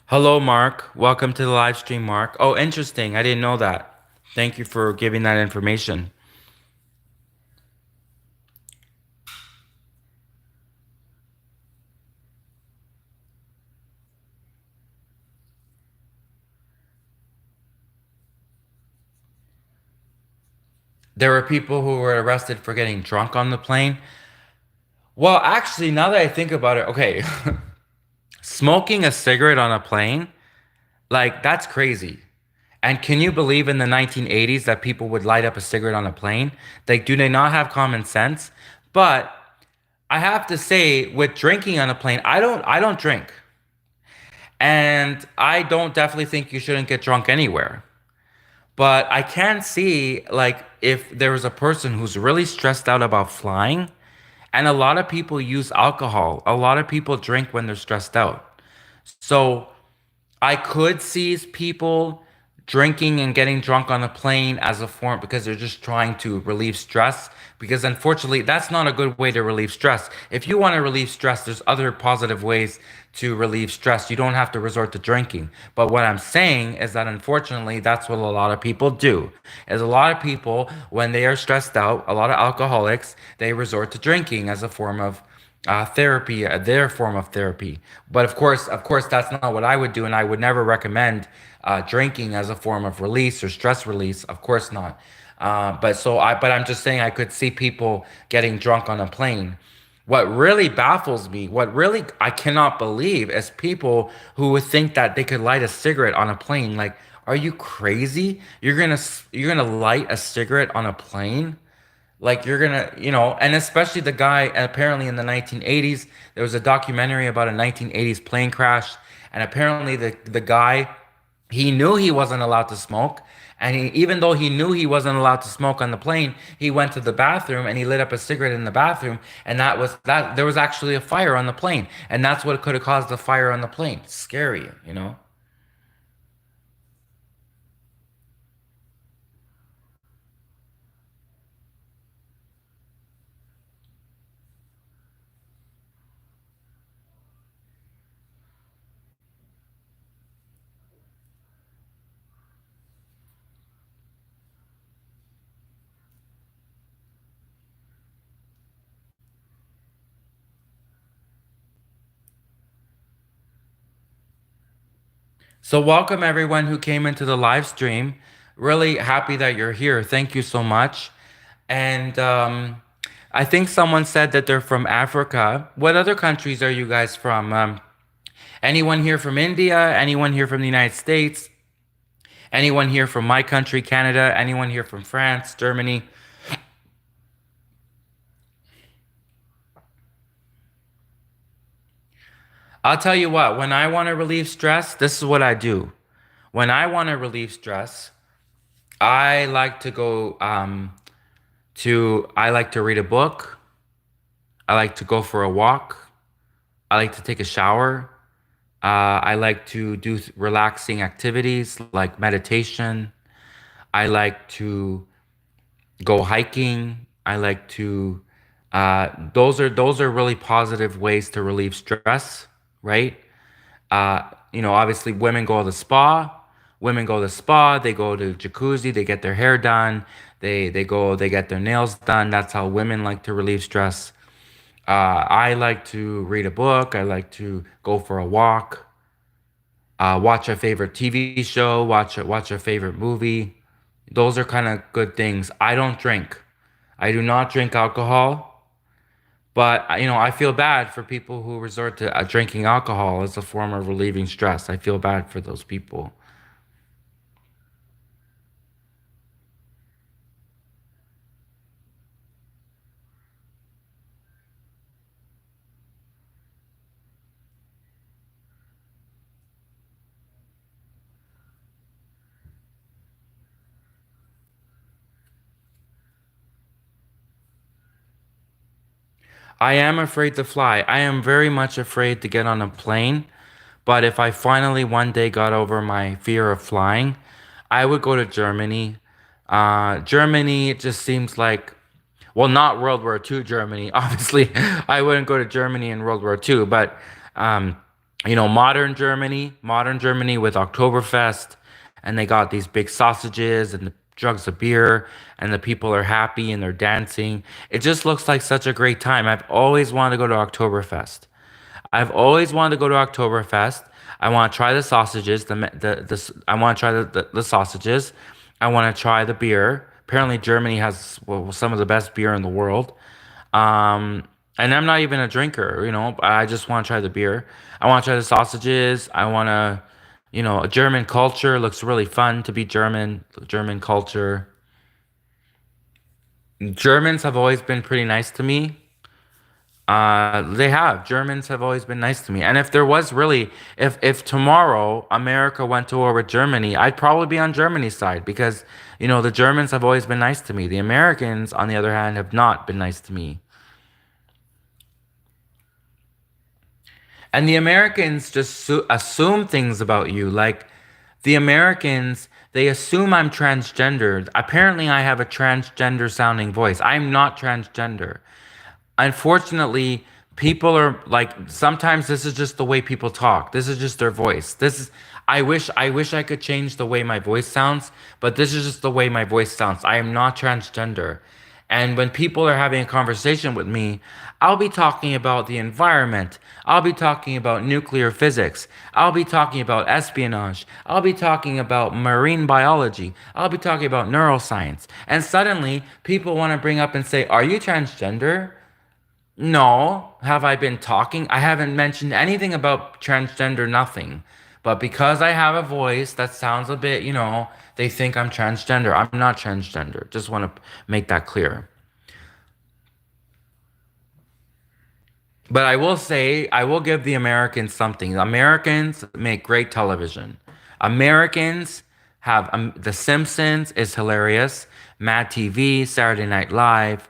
Hello, Mark. Welcome to the live stream, Mark. Oh, interesting. I didn't know that. Thank you for giving that information. There were people who were arrested for getting drunk on the plane. Well, actually, now that I think about it, okay, smoking a cigarette on a plane, like that's crazy. And can you believe in the 1980s that people would light up a cigarette on a plane? Like, do they not have common sense? But I have to say, with drinking on a plane, I don't drink. And I don't definitely think you shouldn't get drunk anywhere. But I can see, like, if there was a person who's really stressed out about flying, and a lot of people use alcohol, a lot of people drink when they're stressed out. So I could see people drinking and getting drunk on a plane as a form because they're just trying to relieve stress. Because unfortunately, that's not a good way to relieve stress. If you want to relieve stress, there's other positive ways to relieve stress. You don't have to resort to drinking. But what I'm saying is that unfortunately, that's what a lot of people do. Is a lot of people, when they are stressed out, a lot of alcoholics, they resort to drinking as a form of therapy, their form of therapy. But of course, that's not what I would do, and I would never recommend drinking as a form of release or stress release. Of course not. But I'm just saying I could see people getting drunk on a plane. What really baffles me, what really I cannot believe, is people who would think that they could light a cigarette on a plane. Like, are you crazy? You're gonna light a cigarette on a plane? Like you're gonna, and especially the guy apparently in the 1980s, there was a documentary about a 1980s plane crash, and apparently the guy, he knew he wasn't allowed to smoke, and even though he knew he wasn't allowed to smoke on the plane, he went to the bathroom and he lit up a cigarette in the bathroom, and that there was actually a fire on the plane, and that's what could have caused the fire on the plane. Scary, you know. So, welcome everyone who came into the live stream. Really happy that you're here. Thank you so much. And I think someone said that they're from Africa. What other countries are you guys from? Anyone here from India? Anyone here from the United States? Anyone here from my country, Canada? Anyone here from France, Germany? I'll tell you what, when I want to relieve stress, this is what I do. When I want to relieve stress, I like to go I like to read a book. I like to go for a walk. I like to take a shower. I like to do relaxing activities like meditation. I like to go hiking. I like to. Those are really positive ways to relieve stress, right? Obviously, women go to the spa. Women go to the spa. They go to jacuzzi. They get their hair done. They go. They get their nails done. That's how women like to relieve stress. I like to read a book. I like to go for a walk. Watch a favorite TV show. Watch a favorite movie. Those are kind of good things. I don't drink. I do not drink alcohol. But I feel bad for people who resort to drinking alcohol as a form of relieving stress. I feel bad for those people. I am afraid to fly. I am very much afraid to get on a plane. But if I finally one day got over my fear of flying, I would go to Germany. Germany, it just seems like, well, not World War II Germany. Obviously, I wouldn't go to Germany in World War II, but um, modern Germany with Oktoberfest, and they got these big sausages and the jugs of beer, and the people are happy and they're dancing. It just looks like such a great time. I've always wanted to go to Oktoberfest. I've always wanted to go to Oktoberfest. I want to try the sausages. I want to try the sausages. I want to try the beer. Apparently, Germany has well, some of the best beer in the world. Um, and I'm not even a drinker, you know. I just want to try the beer. I want to try the sausages. I want to, German culture looks really fun to be German. German culture. Germans have always been pretty nice to me. They have. Germans have always been nice to me. And if there was really, if tomorrow America went to war with Germany, I'd probably be on Germany's side because, the Germans have always been nice to me. The Americans, on the other hand, have not been nice to me. And the Americans just assume things about you. Like the Americans, they assume I'm transgendered. Apparently, I have a transgender sounding voice. I'm not transgender. Unfortunately, people are like sometimes this is just the way people talk. This is just their voice. This is I wish I could change the way my voice sounds, but this is just the way my voice sounds. I am not transgender. And when people are having a conversation with me, I'll be talking about the environment. I'll be talking about nuclear physics. I'll be talking about espionage. I'll be talking about marine biology. I'll be talking about neuroscience. And suddenly, people want to bring up and say, "Are you transgender?" No. Have I been talking? I haven't mentioned anything about transgender, nothing. But because I have a voice that sounds a bit, they think I'm transgender. I'm not transgender. Just want to make that clear. But I will say, I will give the Americans something. Americans make great television. Americans have The Simpsons is hilarious. Mad TV, Saturday Night Live.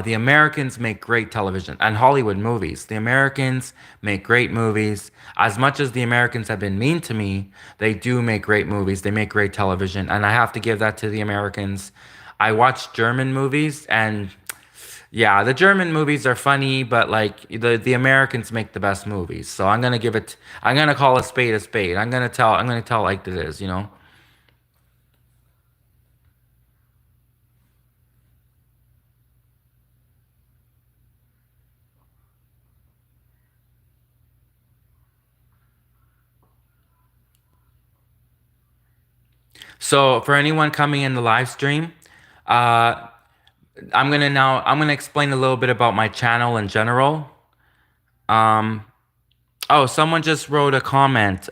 The Americans make great television and Hollywood movies. The Americans make great movies. As much as the Americans have been mean to me, they do make great movies. They make great television, and I have to give that to the Americans. I watch German movies and yeah, the German movies are funny, but like the Americans make the best movies. So I'm gonna call a spade a spade. I'm gonna tell like it is. So for anyone coming in the live stream, uh I'm gonna explain a little bit about my channel in general. Um Oh, someone just wrote a comment.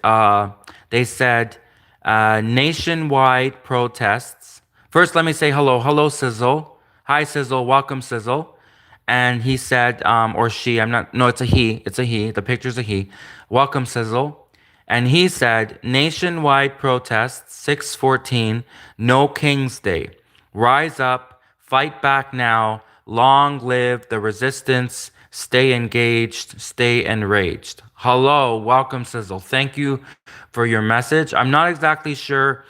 They said nationwide protests. First, let me say hello. Hello, Sizzle. Hi, Sizzle. Welcome, Sizzle. And he said, or she, I'm not, no, it's a he. It's a he. The picture's a he. Welcome, Sizzle. And he said, nationwide protests, 614, no King's Day. Rise up, fight back now. Long live the resistance. Stay engaged, stay enraged. Hello, welcome, Sizzle. Thank you for your message. I'm not exactly sure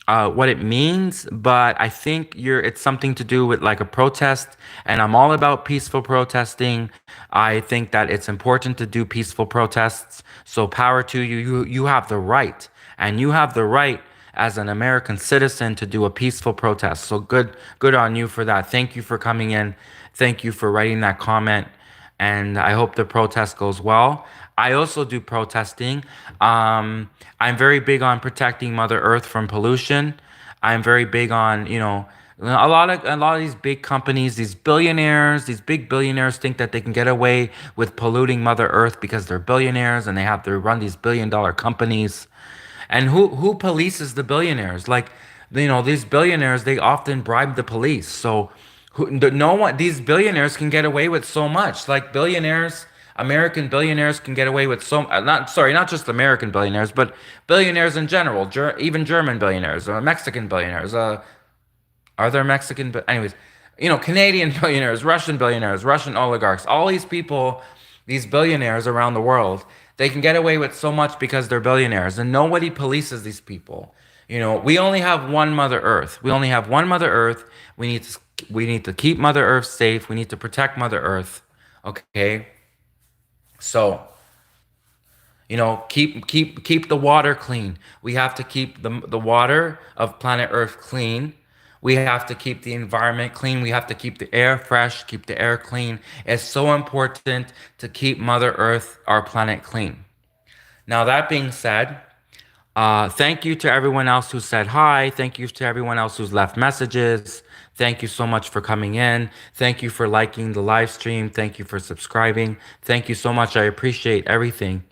what it means, but I think it's something to do with like a protest, and I'm all about peaceful protesting. I think that it's important to do peaceful protests. So power to you. You have the right, and you have the right as an American citizen to do a peaceful protest. So good on you for that. Thank you for coming in. Thank you for writing that comment, and I hope the protest goes well. I also do protesting. I'm very big on protecting Mother Earth from pollution. I'm very big on, a lot of these big companies, these big billionaires think that they can get away with polluting Mother Earth because they're billionaires and they have to run these billion-dollar companies. And who polices the billionaires? Like, these billionaires, they often bribe the police. So no one, these billionaires can get away with so much. Like billionaires, American billionaires can get away with not sorry, not just American billionaires, but billionaires in general, even German billionaires, Mexican billionaires. Are there Mexican? But anyways, Canadian billionaires, Russian billionaires, Russian oligarchs, all these people, these billionaires around the world, they can get away with so much because they're billionaires and nobody polices these people. We only have one Mother Earth. We only have one Mother Earth. We need to keep Mother Earth safe. We need to protect Mother Earth. Okay? So, keep the water clean. We have to keep the water of planet Earth clean. We have to keep the environment clean. We have to keep the air fresh, keep the air clean. It's so important to keep Mother Earth, our planet, clean. Now, that being said, thank you to everyone else who said hi. Thank you to everyone else who's left messages. Thank you so much for coming in. Thank you for liking the live stream. Thank you for subscribing. Thank you so much. I appreciate everything.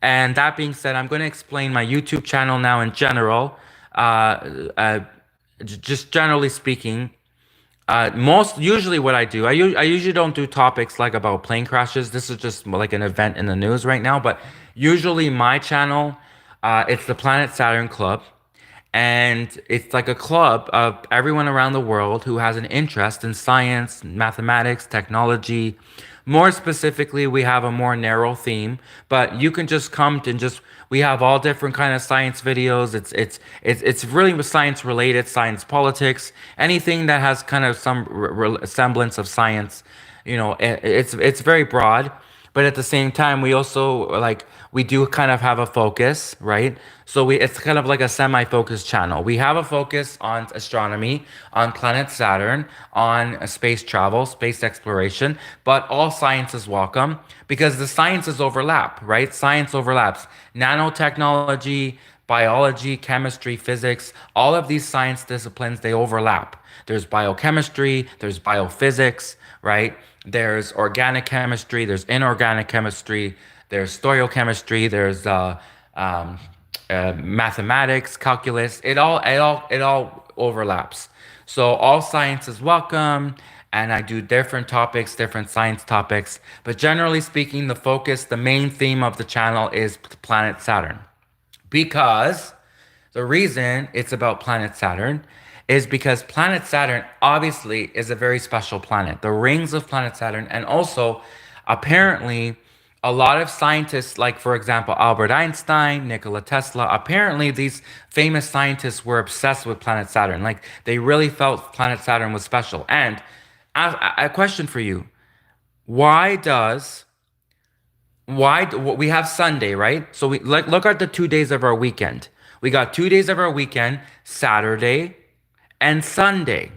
And that being said, I'm going to explain my YouTube channel now in general. Uh, just generally speaking, most usually what I do, I usually don't do topics like about plane crashes. This is just like an event in the news right now. But usually my channel, it's the Planet Saturn Club. And it's like a club of everyone around the world who has an interest in science, mathematics, technology. More specifically, we have a more narrow theme, but you can just come to and just we have all different kind of science videos. It's really science related, science politics, anything that has kind of some semblance of science. It's very broad, but at the same time we also like we do kind of have a focus, right? So it's kind of like a semi-focused channel. We have a focus on astronomy, on planet Saturn, on space travel, space exploration, but all science is welcome because the sciences overlap, right? Science overlaps. Nanotechnology, biology, chemistry, physics, all of these science disciplines, they overlap. There's biochemistry, there's biophysics, right? There's organic chemistry, there's inorganic chemistry, there's stoichiochemistry, there's mathematics, calculus. It all overlaps. So all science is welcome, and I do different topics, different science topics. But generally speaking, the focus, the main theme of the channel is planet Saturn, because the reason it's about planet Saturn is because planet Saturn obviously is a very special planet. The rings of planet Saturn, and also apparently a lot of scientists, like for example Albert Einstein, Nikola Tesla, apparently these famous scientists were obsessed with planet Saturn. Like they really felt planet Saturn was special. And a question for you: Why does we have Sunday, right? So we look at the 2 days of our weekend. We got 2 days of our weekend, Saturday and Sunday.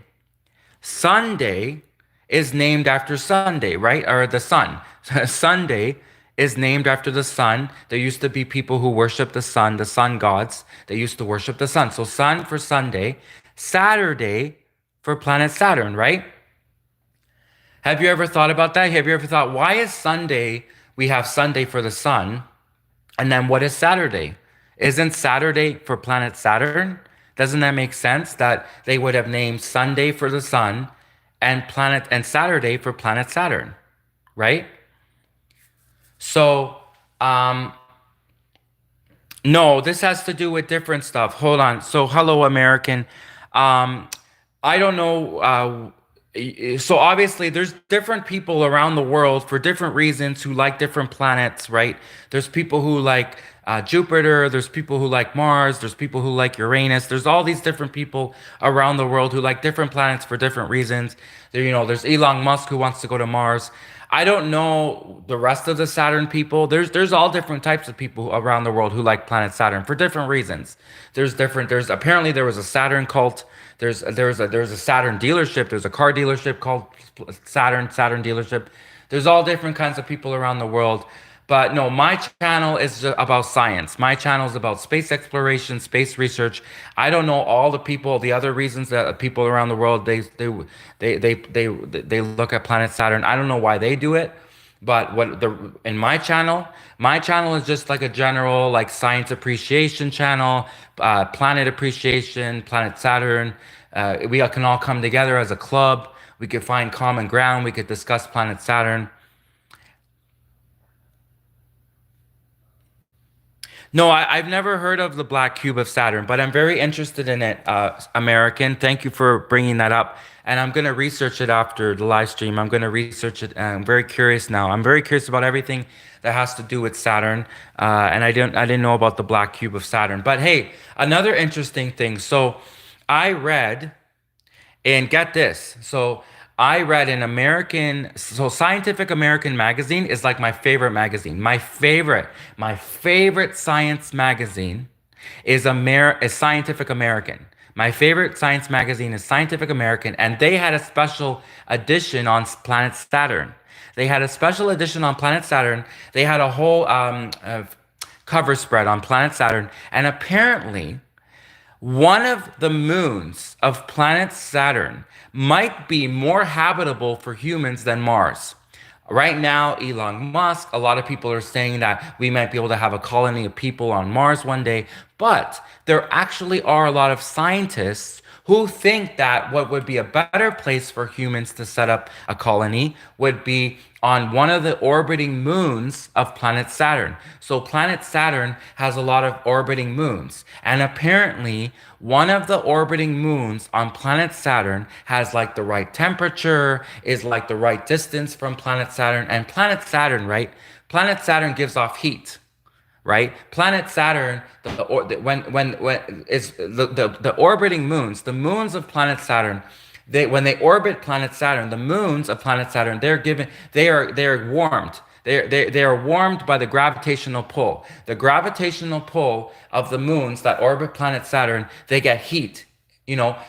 Sunday is named after Sunday, right? Or the sun. Sunday is named after the sun. There used to be people who worship the sun gods. They used to worship the sun. So sun for Sunday, Saturday for planet Saturn, right? Have you ever thought about that? Have you ever thought, why is Sunday, we have Sunday for the sun, and then what is Saturday? Isn't Saturday for planet Saturn? Doesn't that make sense that they would have named Sunday for the sun and Saturday for planet Saturn, right? So, no, this has to do with different stuff. Hold on. So, hello, American. I don't know. So obviously there's different people around the world for different reasons who like different planets, right? There's people who like Jupiter, there's people who like Mars, there's people who like Uranus. There's all these different people around the world who like different planets for different reasons. There's Elon Musk who wants to go to Mars. I don't know the rest of the Saturn people. There's all different types of people around the world who like planet Saturn for different reasons. There's apparently there was a Saturn cult. There's a Saturn dealership. There's a car dealership called Saturn dealership. There's all different kinds of people around the world. But no, my channel is about science. My channel is about space exploration, space research. I don't know all the people, the other reasons that people around the world they look at planet Saturn. I don't know why they do it. But in my channel is just like a general like science appreciation channel, planet appreciation, planet Saturn. We can all come together as a club. We could find common ground. We could discuss planet Saturn. No, I've never heard of the black cube of Saturn, but I'm very interested in it, American. Thank you for bringing that up. And I'm going to research it after the live stream. I'm going to research it. And I'm very curious now. I'm very curious about everything that has to do with Saturn. And I didn't know about the black cube of Saturn. But hey, another interesting thing. So I read and get this. So I read an American, so Scientific American magazine is like my favorite magazine. My favorite science magazine is Scientific American. My favorite science magazine is Scientific American, and they had a special edition on planet Saturn. They had a special edition on planet Saturn. They had a whole cover spread on planet Saturn, and apparently one of the moons of planet Saturn might be more habitable for humans than Mars. Right now, Elon Musk, a lot of people are saying that we might be able to have a colony of people on Mars one day, but there actually are a lot of scientists who think that what would be a better place for humans to set up a colony would be on one of the orbiting moons of planet Saturn. So planet Saturn has a lot of orbiting moons, and apparently one of the orbiting moons on planet Saturn has like the right temperature, is like the right distance from planet Saturn, and planet Saturn, right? Planet Saturn gives off heat, right? Planet Saturn, when it's the orbiting moons, the moons of planet Saturn, when they orbit planet Saturn, the moons of planet Saturn, they are warmed. They are warmed by the gravitational pull. The gravitational pull of the moons that orbit planet Saturn, they get heat.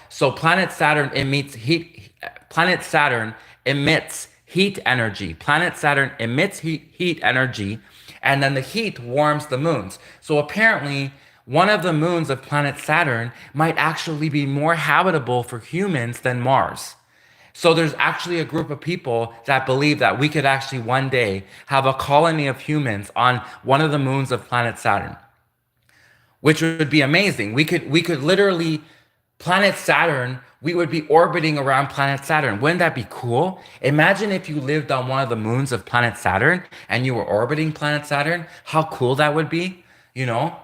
So planet Saturn emits heat. Planet Saturn emits heat energy. Planet Saturn emits heat energy, and then the heat warms the moons. So apparently, one of the moons of planet Saturn might actually be more habitable for humans than Mars. So there's actually a group of people that believe that we could actually one day have a colony of humans on one of the moons of planet Saturn, which would be amazing. We could literally planet Saturn, we would be orbiting around planet Saturn. Wouldn't that be cool? Imagine if you lived on one of the moons of planet Saturn and you were orbiting planet Saturn, how cool that would be, you know?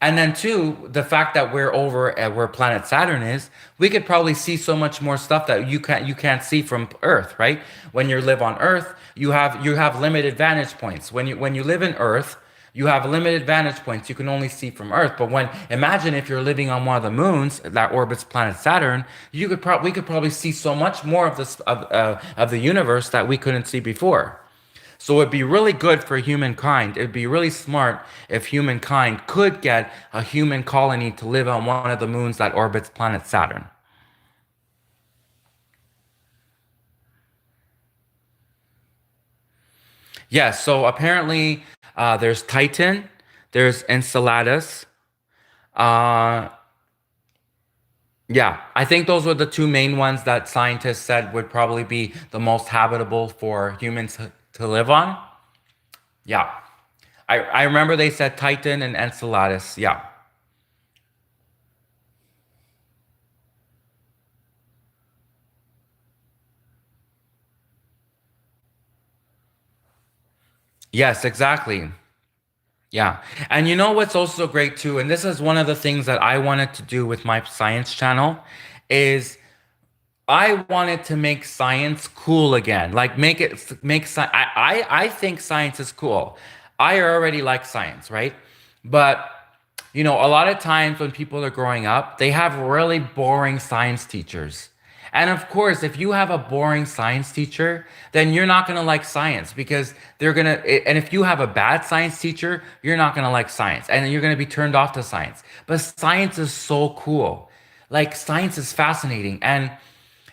And then two, the fact that we're over at where planet Saturn is, we could probably see so much more stuff that you can't see from Earth, right? When you live on Earth, you have limited vantage points. When you live in Earth, you have limited vantage points. You can only see from Earth. But imagine if you're living on one of the moons that orbits planet Saturn, we could probably see so much more of this of the universe that we couldn't see before. So it'd be really good for humankind. It'd be really smart if humankind could get a human colony to live on one of the moons that orbits planet Saturn. Yes, so apparently there's Titan, there's Enceladus. Uh, yeah, I think those were the two main ones that scientists said would probably be the most habitable for humans to live on. Yeah. I remember they said Titan and Enceladus. Yeah. Yes, exactly. Yeah. And you know what's also great too, and this is one of the things that I wanted to do with my science channel, is I wanted to make science cool again. Like make sci I think science is cool. I already like science, right? But a lot of times when people are growing up, they have really boring science teachers. And of course, if you have a boring science teacher, then you're not going to like science because and if you have a bad science teacher, you're not going to like science and you're going to be turned off to science. But science is so cool. Like science is fascinating. And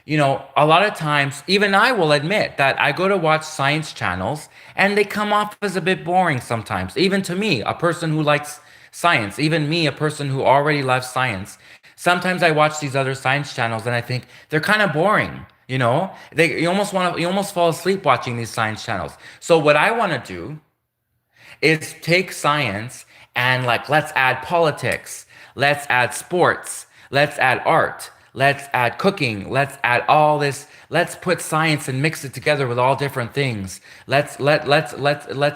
a lot of times, even I will admit that I go to watch science channels and they come off as a bit boring sometimes. Even to me, a person who likes science, even me, a person who already loves science, sometimes I watch these other science channels and I think they're kind of boring. You almost fall asleep watching these science channels. So what I want to do is take science and like let's add politics, let's add sports, let's add art, Let's add cooking. Let's add all this. Let's put science and mix it together with all different things. Let's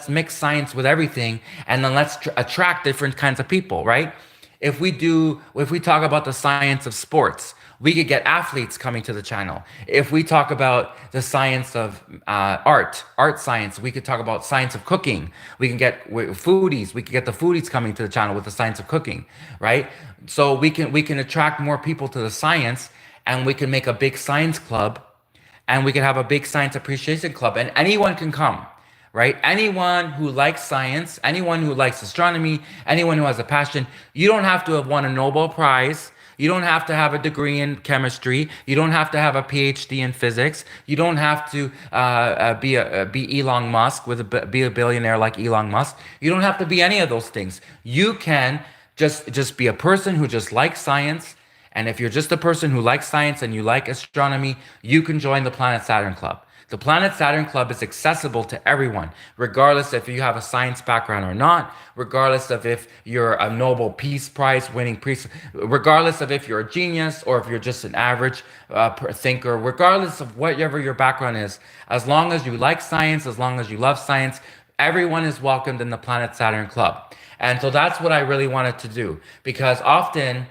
mix science with everything, and then let's attract different kinds of people, right? If we talk about the science of sports, we could get athletes coming to the channel. If we talk about the science of art science, we could talk about science of cooking. We can get foodies. We could get the foodies coming to the channel with the science of cooking, right? So we can attract more people to the science, and we can make a big science club, and we can have a big science appreciation club, and anyone can come, right? Anyone who likes science, anyone who likes astronomy, anyone who has a passion. You don't have to have won a Nobel Prize. You don't have to have a degree in chemistry. You don't have to have a PhD in physics. You don't have to be Elon Musk be a billionaire like Elon Musk. You don't have to be any of those things. You can just be a person who just likes science. And if you're just a person who likes science and you like astronomy, you can join the Planet Saturn Club. The Planet Saturn Club is accessible to everyone, regardless if you have a science background or not, regardless of if you're a Nobel Peace Prize winning priest, regardless of if you're a genius or if you're just an average thinker, regardless of whatever your background is, as long as you like science, as long as you love science, everyone is welcomed in the Planet Saturn Club. And so that's what I really wanted to do, because often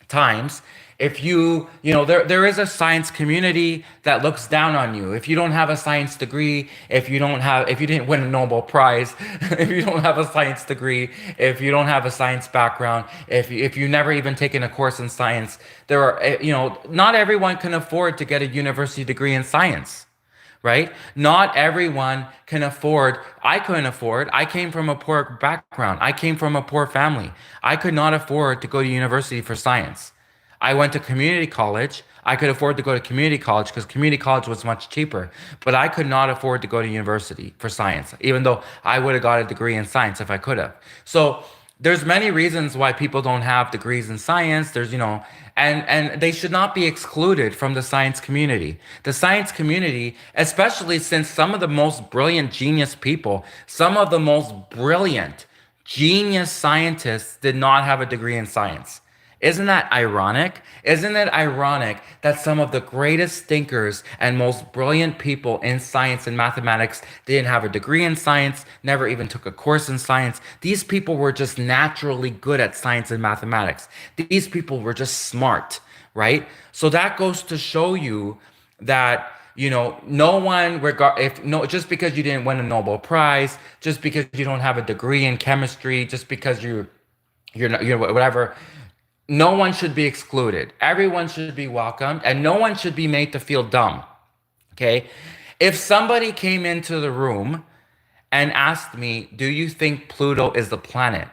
times if there is a science community that looks down on you if you don't have a science degree, if you didn't win a Nobel Prize, if you don't have a science degree, if you don't have a science background, if you never even taken a course in science. There are not everyone can afford to get a university degree in science, right? Not everyone can afford. I couldn't afford. I came from a poor background. I came from a poor family. I could not afford to go to university for science. I went to community college. I could afford to go to community college because community college was much cheaper, but I could not afford to go to university for science, even though I would have got a degree in science if I could have. So there's many reasons why people don't have degrees in science. And they should not be excluded from the science community. The science community, especially since some of the most brilliant genius people, some of the most brilliant genius scientists did not have a degree in science. Isn't that ironic? Isn't it ironic that some of the greatest thinkers and most brilliant people in science and mathematics didn't have a degree in science, never even took a course in science? These people were just naturally good at science and mathematics. These people were just smart, right? So that goes to show you that no one just because you didn't win a Nobel Prize, just because you don't have a degree in chemistry, just because you're not, whatever. No one should be excluded. Everyone should be welcomed, and no one should be made to feel dumb. Okay? If somebody came into the room and asked me, "Do you think Pluto is the planet?"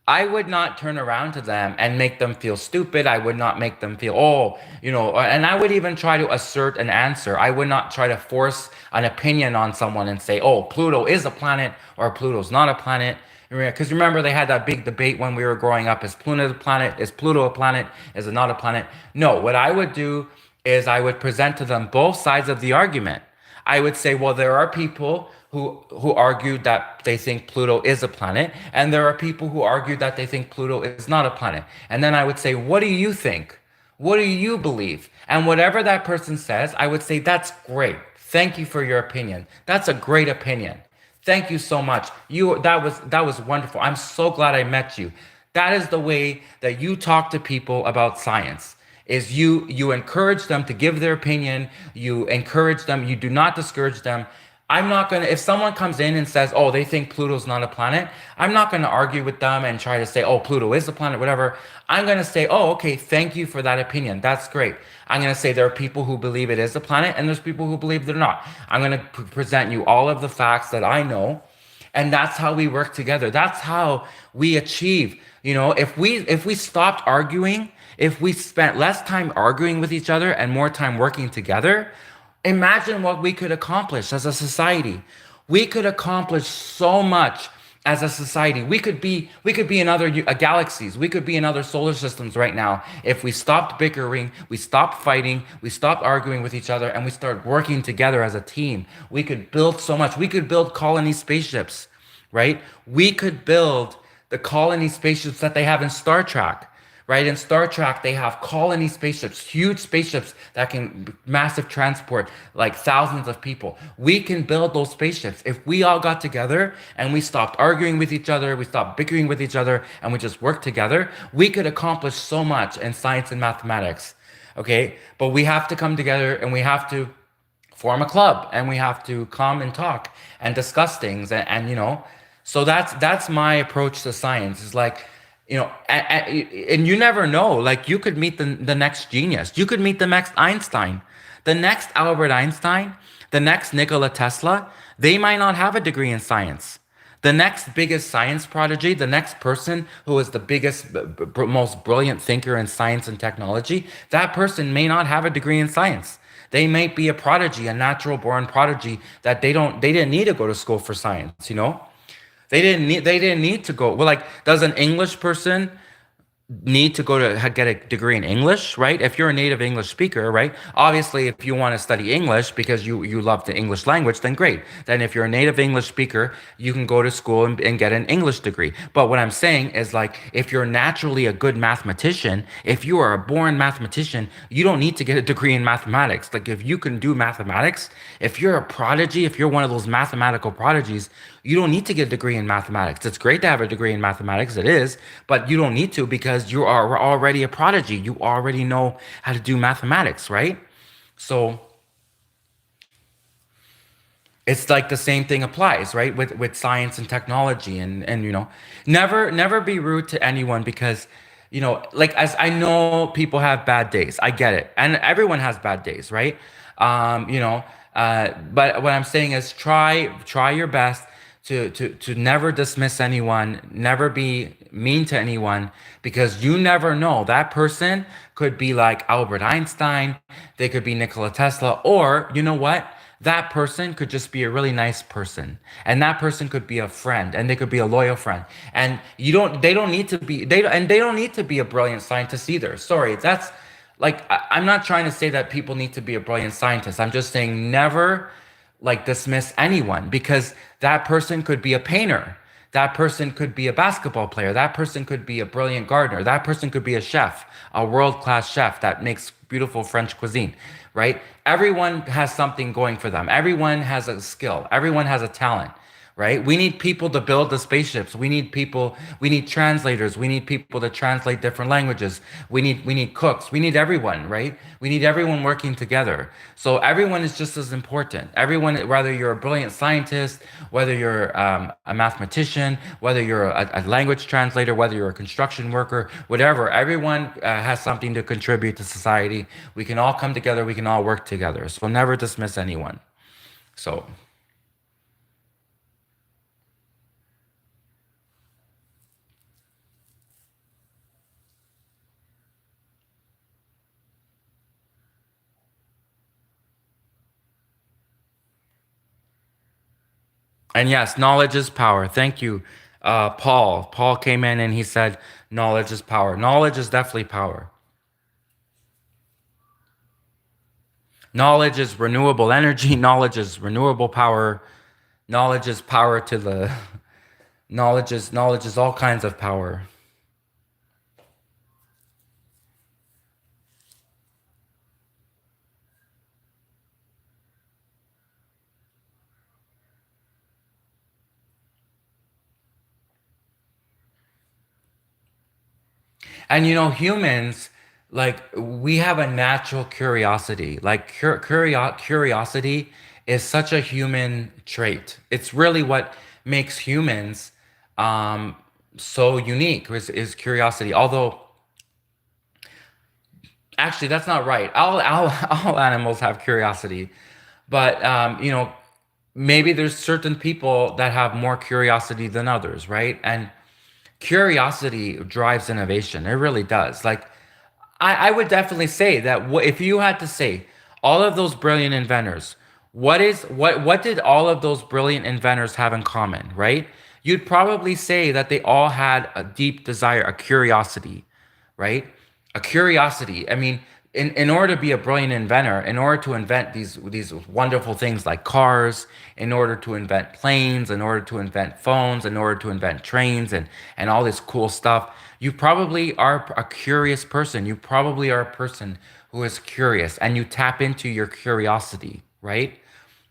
I would not turn around to them and make them feel stupid. I would not make them feel, and I would even try to assert an answer. I would not try to force an opinion on someone and say, "Oh, Pluto is a planet," or "Pluto's not a planet." Because remember, they had that big debate when we were growing up. Is Pluto a planet? Is Pluto a planet? Is it not a planet? No, what I would do is I would present to them both sides of the argument. I would say, well, there are people who argue that they think Pluto is a planet, and there are people who argue that they think Pluto is not a planet. And then I would say, what do you think? What do you believe? And whatever that person says, I would say, that's great. Thank you for your opinion. That's a great opinion. Thank you so much. That was wonderful. I'm so glad I met you. That is the way that you talk to people about science. Is you encourage them to give their opinion. You encourage them. You do not discourage them. I'm not going to, if someone comes in and says, oh, they think Pluto's not a planet, I'm not going to argue with them and try to say, oh, Pluto is a planet, whatever. I'm going to say, oh, okay, thank you for that opinion. That's great. I'm going to say there are people who believe it is a planet and there's people who believe they're not. I'm going to present you all of the facts that I know. And that's how we work together. That's how we achieve. If we stopped arguing, if we spent less time arguing with each other and more time working together, imagine what we could accomplish as a society. We could accomplish so much as a society. We could be in other galaxies. We could be in other solar systems right now if we stopped bickering, we stopped fighting, we stopped arguing with each other, and we started working together as a team. We could build so much. We could build colony spaceships, right? We could build the colony spaceships that they have in Star Trek, right? In Star Trek, they have colony spaceships, huge spaceships that can massive transport like thousands of people. We can build those spaceships if we all got together and we stopped arguing with each other, we stopped bickering with each other, and we just worked together. We could accomplish so much in science and mathematics. Okay, but we have to come together and we have to form a club and we have to come and talk and discuss things and so that's my approach to science is like and you never know, like you could meet the next genius, you could meet the next Einstein, the next Albert Einstein, the next Nikola Tesla. They might not have a degree in science. The next biggest science prodigy, the next person who is the biggest, most brilliant thinker in science and technology, that person may not have a degree in science. They might be a prodigy, a natural born prodigy that they didn't need to go to school for science, they didn't need to go. Well, like, does an English person need to go to get a degree in English, right? If you're a native English speaker, right? Obviously, if you want to study English because you love the English language, then great. Then if you're a native English speaker, you can go to school and get an English degree. But what I'm saying is like, if you're naturally a good mathematician, if you are a born mathematician, you don't need to get a degree in mathematics. Like if you can do mathematics, if you're a prodigy, if you're one of those mathematical prodigies, you don't need to get a degree in mathematics. It's great to have a degree in mathematics, it is, but you don't need to because you are already a prodigy. You already know how to do mathematics, right? So it's like the same thing applies, right? With science and technology and never be rude to anyone because like as I know people have bad days. I get it. And everyone has bad days, right? But what I'm saying is try your best to never dismiss anyone, never be mean to anyone, because you never know. That person could be like Albert Einstein, they could be Nikola Tesla, or you know what? That person could just be a really nice person. And that person could be a friend and they could be a loyal friend. And they don't need to be they don't need to be a brilliant scientist either. Sorry, that's like I'm not trying to say that people need to be a brilliant scientist. I'm just saying never like dismiss anyone because that person could be a painter. That person could be a basketball player. That person could be a brilliant gardener. That person could be a chef, a world-class chef that makes beautiful French cuisine, right? Everyone has something going for them. Everyone has a skill. Everyone has a talent, right? We need people to build the spaceships. We need translators. We need people to translate different languages. We need cooks. We need everyone, right? We need everyone working together. So everyone is just as important. Everyone, whether you're a brilliant scientist, whether you're a mathematician, whether you're a language translator, whether you're a construction worker, whatever, everyone has something to contribute to society. We can all come together. We can all work together. So never dismiss anyone. So. And yes, knowledge is power. Thank you, Paul. Paul came in and he said, knowledge is power. Knowledge is definitely power. Knowledge is renewable energy. Knowledge is renewable power. Knowledge is power to the knowledge is all kinds of power. And humans, like we have a natural curiosity. Like curiosity is such a human trait. It's really what makes humans um, so unique is curiosity. Although actually, that's not right. All animals have curiosity, but maybe there's certain people that have more curiosity than others, right? And curiosity drives innovation. It really does. Like I would definitely say that if you had to say all of those brilliant inventors, what did all of those brilliant inventors have in common, right? You'd probably say that they all had a deep desire, a curiosity, right? A curiosity. I mean, in order to be a brilliant inventor, in order to invent these wonderful things like cars, in order to invent planes, in order to invent phones, in order to invent trains and all this cool stuff, You probably are a curious person. You probably are a person who is curious and you tap into your curiosity, right?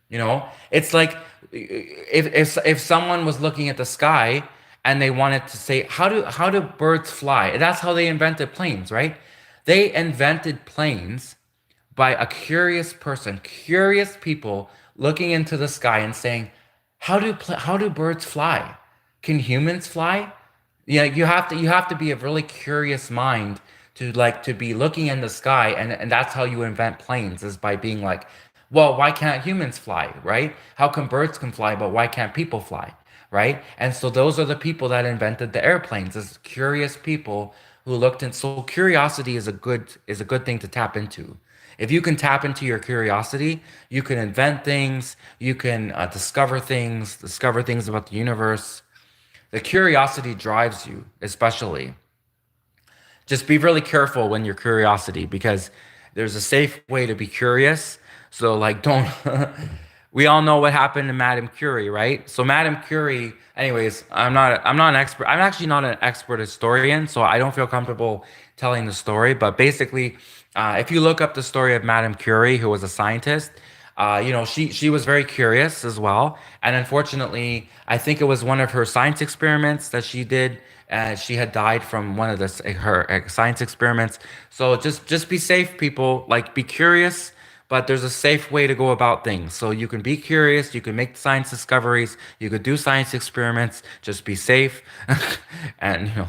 You know, it's like if someone was looking at the sky and they wanted to say, how do birds fly? That's how they invented planes, right? They invented planes by a curious person, curious people looking into the sky and saying, how do birds fly? Can humans fly? Yeah, you have to be a really curious mind to like to be looking in the sky, and that's how you invent planes, is by being like, well, why can't humans fly, right? How come birds can fly, but why can't people fly, right? And so those are the people that invented the airplanes, is curious people who looked in. So curiosity is a good thing to tap into. If you can tap into your curiosity, you can invent things, you can discover things about the universe. The curiosity drives you, especially. Just be really careful when you're curiosity, because there's a safe way to be curious. So like don't we all know what happened to Madame Curie, right? So Madame Curie, anyways, I'm not an expert. I'm actually not an expert historian, so I don't feel comfortable telling the story, but basically if you look up the story of Madame Curie, who was a scientist, she was very curious as well, and unfortunately, I think it was one of her science experiments that she did. She had died from one of her science experiments. So just be safe, people. Like be curious, but there's a safe way to go about things. So you can be curious, you can make science discoveries, you could do science experiments. Just be safe, and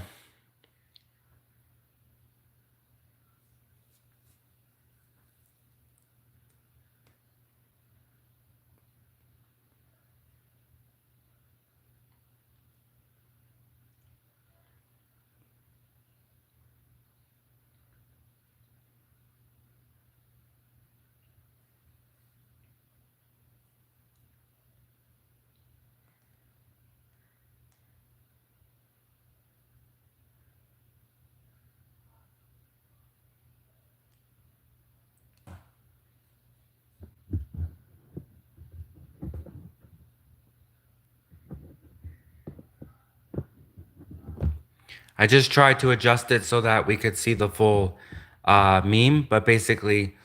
I just tried to adjust it so that we could see the full meme, but basically,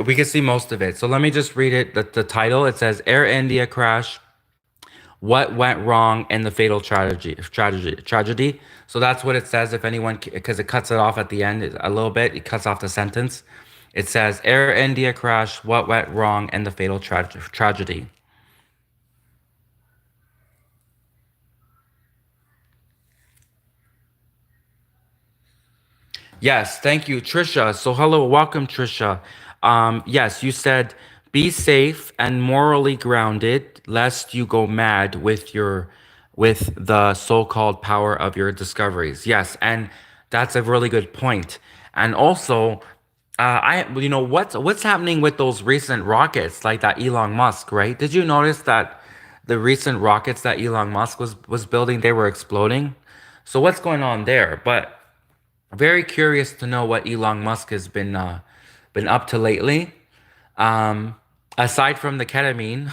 we can see most of it. So let me just read it. The title, it says Air India crash. What went wrong in the fatal tragedy. So that's what it says. If anyone, because it cuts it off at the end a little bit, it cuts off the sentence. It says Air India crash. What went wrong in the fatal tragedy? Yes, thank you, Trisha. So, hello, welcome, Trisha. Yes, you said be safe and morally grounded, lest you go mad with the so-called power of your discoveries. Yes, and that's a really good point. And also, what's happening with those recent rockets, like that Elon Musk, right? Did you notice that the recent rockets that Elon Musk was building, they were exploding? So what's going on there? But very curious to know what Elon Musk has been up to lately. Um, Aside from the ketamine,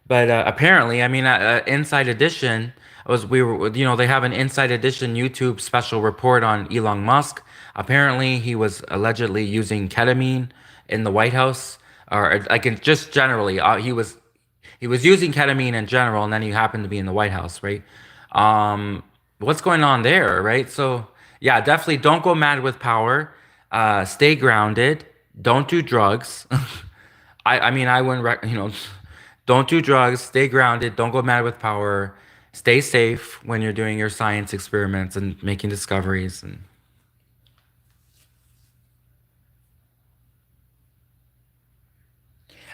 but apparently, I mean, Inside Edition was we were they have an Inside Edition YouTube special report on Elon Musk. Apparently, he was allegedly using ketamine in the White House, or like just generally, he was using ketamine in general, and then he happened to be in the White House, right? Um, what's going on there, right? So yeah, definitely don't go mad with power. Stay grounded. Don't do drugs. I mean, I wouldn't, don't do drugs. Stay grounded. Don't go mad with power. Stay safe when you're doing your science experiments and making discoveries.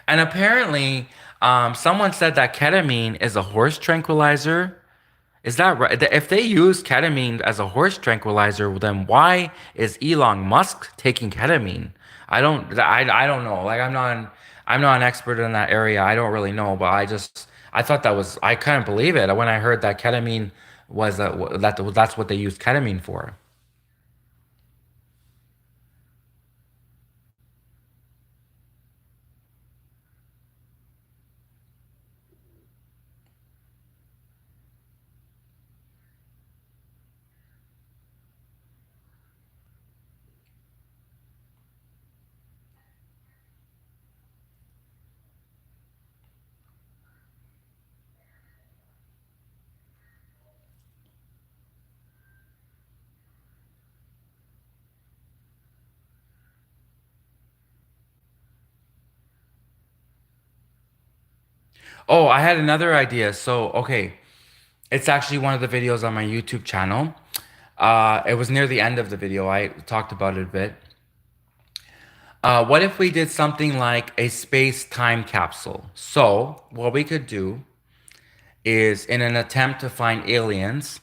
And apparently, someone said that ketamine is a horse tranquilizer. Is that right? If they use ketamine as a horse tranquilizer, then why is Elon Musk taking ketamine? I don't know. Like I'm not an expert in that area. I don't really know, but I thought that was I couldn't believe it when I heard that ketamine was that's what they used ketamine for. Oh, I had another idea. So, okay, it's actually one of the videos on my YouTube channel. It was near the end of the video. I talked about it a bit. What if we did something like a space time capsule? So, what we could do is, in an attempt to find aliens,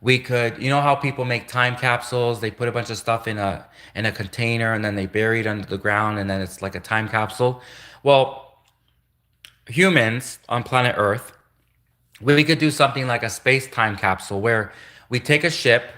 we could, you know how people make time capsules? They put a bunch of stuff in a container and then they bury it under the ground and then it's like a time capsule. Well, humans on planet Earth, we could do something like a space time capsule where we take a ship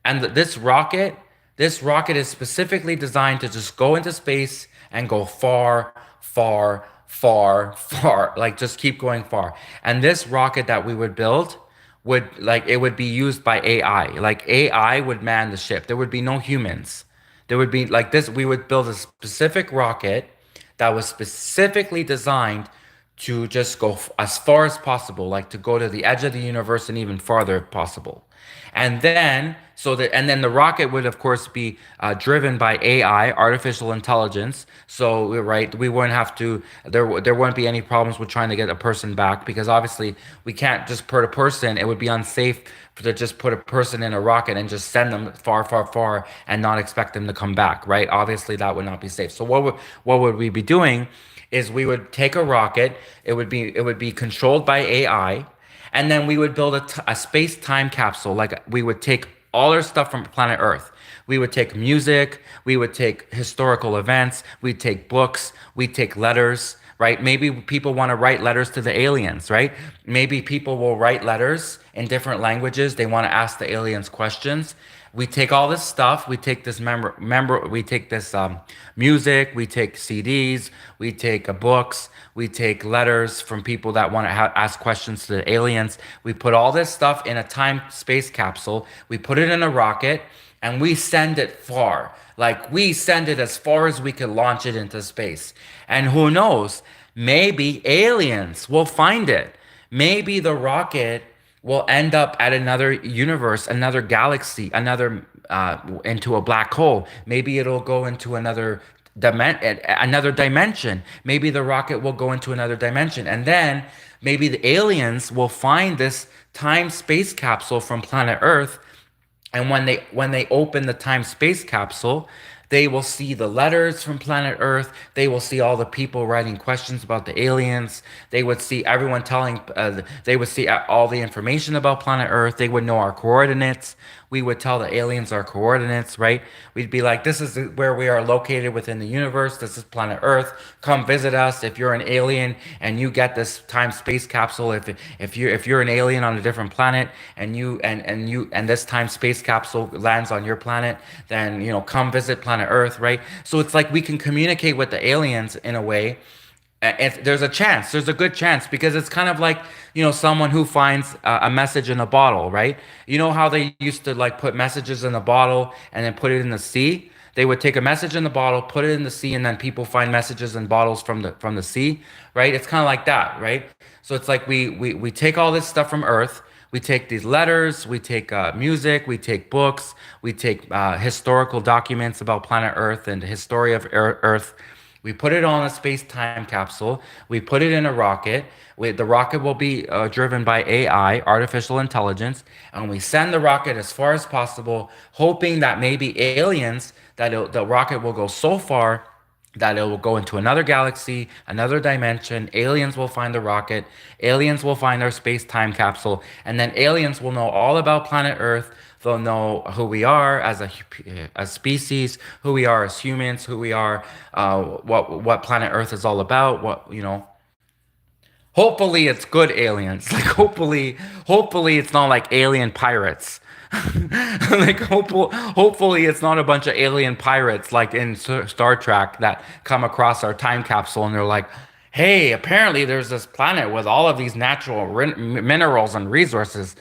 and this rocket is specifically designed to just go into space and go far, far, far, far, like just keep going far. And this rocket that we would build would, like, it would be used by AI. Like AI would man the ship. There would be no humans. There would be like this, we would build a specific rocket that was specifically designed to just go as far as possible, like to go to the edge of the universe and even farther if possible. And then, and then the rocket would, of course, be driven by AI, artificial intelligence. So, right, we wouldn't have to, there wouldn't be any problems with trying to get a person back because obviously we can't just put a person, it would be unsafe to just put a person in a rocket and just send them far, far, far and not expect them to come back, right? Obviously, that would not be safe. So, what would we be doing? Is we would take a rocket, it would be controlled by AI, and then we would build a space time capsule. Like we would take all our stuff from planet Earth. We would take music, we would take historical events, we'd take books, we'd take letters, right? Maybe people want to write letters to the aliens, right? Maybe people will write letters in different languages. They want to ask the aliens questions. We take all this stuff. We take this we take this music. We take CDs. We take books. We take letters from people that want to ask questions to the aliens. We put all this stuff in a time space capsule. We put it in a rocket and we send it far. Like we send it as far as we could launch it into space. And who knows? Maybe aliens will find it. Maybe the rocket will end up at another universe, another galaxy, into a black hole. Maybe it'll go into another dimension. Maybe the rocket will go into another dimension, and then maybe the aliens will find this time space capsule from planet Earth, and when they open the time space capsule, they will see the letters from planet Earth. They will see all the people writing questions about the aliens. They would see everyone telling, they would see all the information about planet Earth. They would know our coordinates. We would tell the aliens our coordinates, right? We'd be like, this is where we are located within the universe. This is planet Earth. Come visit us. If you're an alien and you get this time space capsule, if you're an alien on a different planet and this time space capsule lands on your planet, then come visit planet Earth, right? So it's like we can communicate with the aliens in a way. If there's a chance, there's a good chance because it's kind of like, someone who finds a message in a bottle, right? You know how they used to like put messages in a bottle and then put it in the sea? They would take a message in the bottle, put it in the sea, and then people find messages in bottles from the sea, right? It's kind of like that, right? So it's like we take all this stuff from Earth. We take these letters, we take music, we take books, we take historical documents about planet Earth and the history of Earth. We put it on a space-time capsule. We put it in a rocket. The rocket will be driven by AI, artificial intelligence, and we send the rocket as far as possible, hoping that maybe aliens, the rocket will go so far that it will go into another galaxy, another dimension. Aliens will find the rocket. Aliens will find our space-time capsule, and then aliens will know all about planet Earth. They'll know who we are as a species, who we are as humans, who we are, what planet Earth is all about. Hopefully it's good aliens. Like hopefully it's not like alien pirates. Like hopefully it's not a bunch of alien pirates like in Star Trek that come across our time capsule and they're like, "Hey, apparently there's this planet with all of these natural minerals and resources."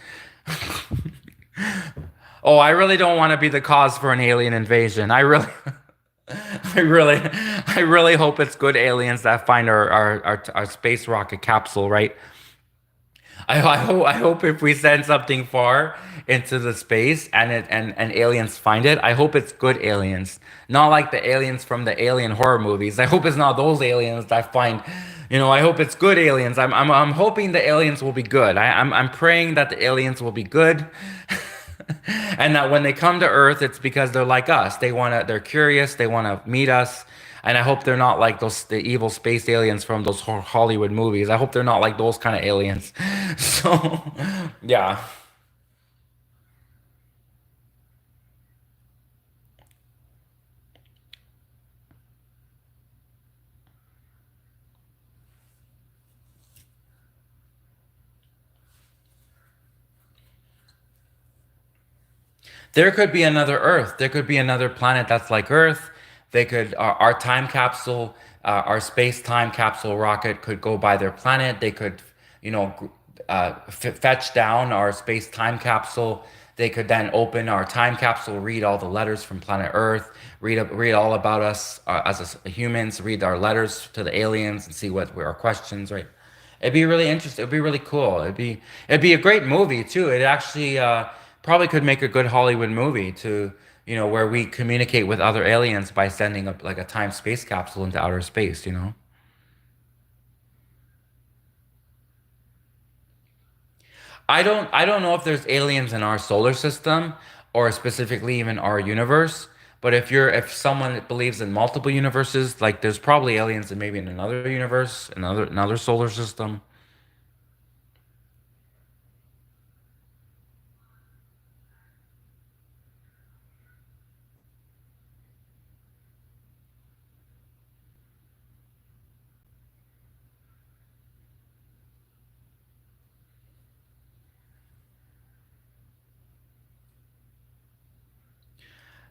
Oh, I really don't want to be the cause for an alien invasion. I really, I really hope it's good aliens that find our space rocket capsule, right? I hope if we send something far into the space and aliens find it, I hope it's good aliens, not like the aliens from the alien horror movies. I hope it's not those aliens that find, I hope it's good aliens. I'm hoping the aliens will be good. I'm praying that the aliens will be good. And that when they come to Earth, it's because they're like us. They're curious, they wanna meet us. And I hope they're not like the evil space aliens from those Hollywood movies. I hope they're not like those kind of aliens. So, yeah. There could be another Earth. There could be another planet that's like Earth. Our time capsule, our space time capsule rocket could go by their planet. They could, fetch down our space time capsule. They could then open our time capsule, read all the letters from planet Earth, read all about us as humans, read our letters to the aliens and see what were our questions, right? It'd be really interesting. It'd be really cool. It'd be a great movie too. It actually probably could make a good Hollywood movie to where we communicate with other aliens by sending like a time space capsule into outer space. I don't know if there's aliens in our solar system or specifically even our universe. But if someone believes in multiple universes, like there's probably aliens in maybe in another universe, another solar system.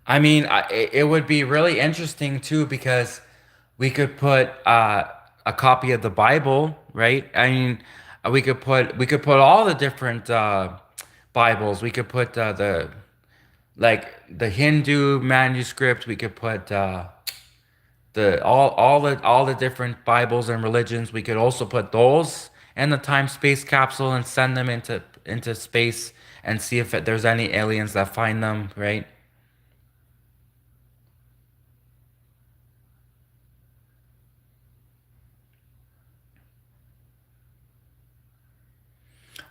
I mean, it would be really interesting too because we could put a copy of the Bible, right? I mean, we could put all the different Bibles. We could put the Hindu manuscript. We could put the all the different Bibles and religions. We could also put those in the time space capsule and send them into space and see if there's any aliens that find them, right?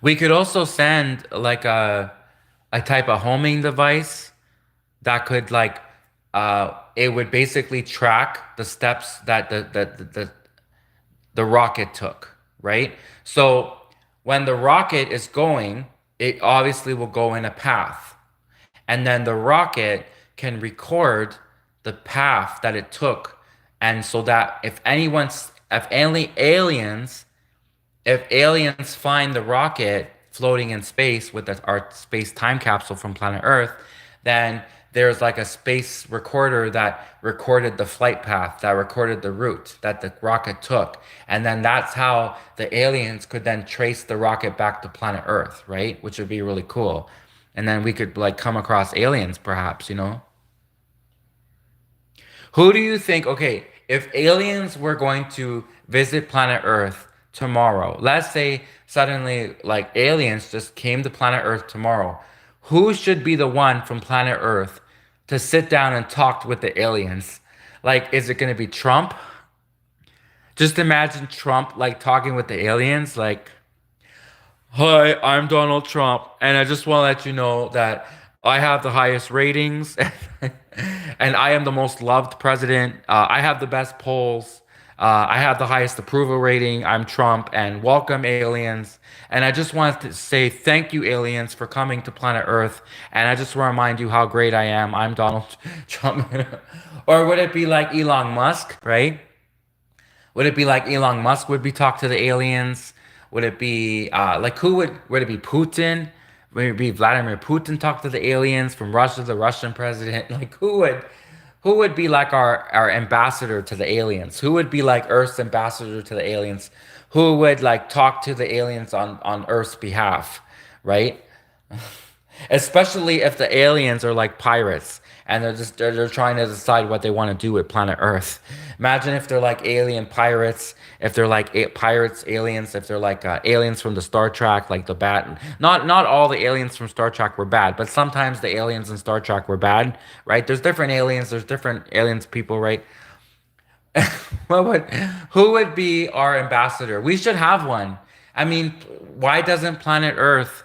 We could also send like a type of homing device that could it would basically track the steps that the rocket took, right? So when the rocket is going, it obviously will go in a path. And then the rocket can record the path that it took. And so that if any aliens if aliens find the rocket floating in space with our space time capsule from planet Earth, then there's like a space recorder that recorded the flight path, that recorded the route that the rocket took. And then that's how the aliens could then trace the rocket back to planet Earth, right? Which would be really cool. And then we could like come across aliens perhaps. Who do you think, okay, if aliens were going to visit planet Earth tomorrow, let's say suddenly like aliens just came to planet Earth tomorrow, who should be the one from planet Earth to sit down and talk with the aliens? Like, is it going to be Trump? Just imagine Trump like talking with the aliens, like, hi, I'm Donald Trump, and I just want to let you know that I have the highest ratings and I am the most loved president. I have the best polls. I have the highest approval rating. I'm Trump, and welcome, aliens. And I just wanted to say thank you, aliens, for coming to planet Earth. And I just want to remind you how great I am. I'm Donald Trump. Or would it be like Elon Musk, right? Would it be like Elon Musk would be talk to the aliens? Would it be like who would it be Putin? Would it be Vladimir Putin talk to the aliens from Russia, the Russian president? Like who would be like our ambassador to the aliens? Who would be like Earth's ambassador to the aliens? Who would like talk to the aliens on Earth's behalf, right? Especially if the aliens are like pirates and they're trying to decide what they want to do with planet Earth. Imagine if they're like alien pirates, if they're like pirates, aliens, if they're like aliens from the Star Trek, like the bad. Not all the aliens from Star Trek were bad, but sometimes the aliens in Star Trek were bad, right? There's different aliens, there's different aliens people, right? What would, who would be our ambassador? We should have one. I mean, why doesn't planet Earth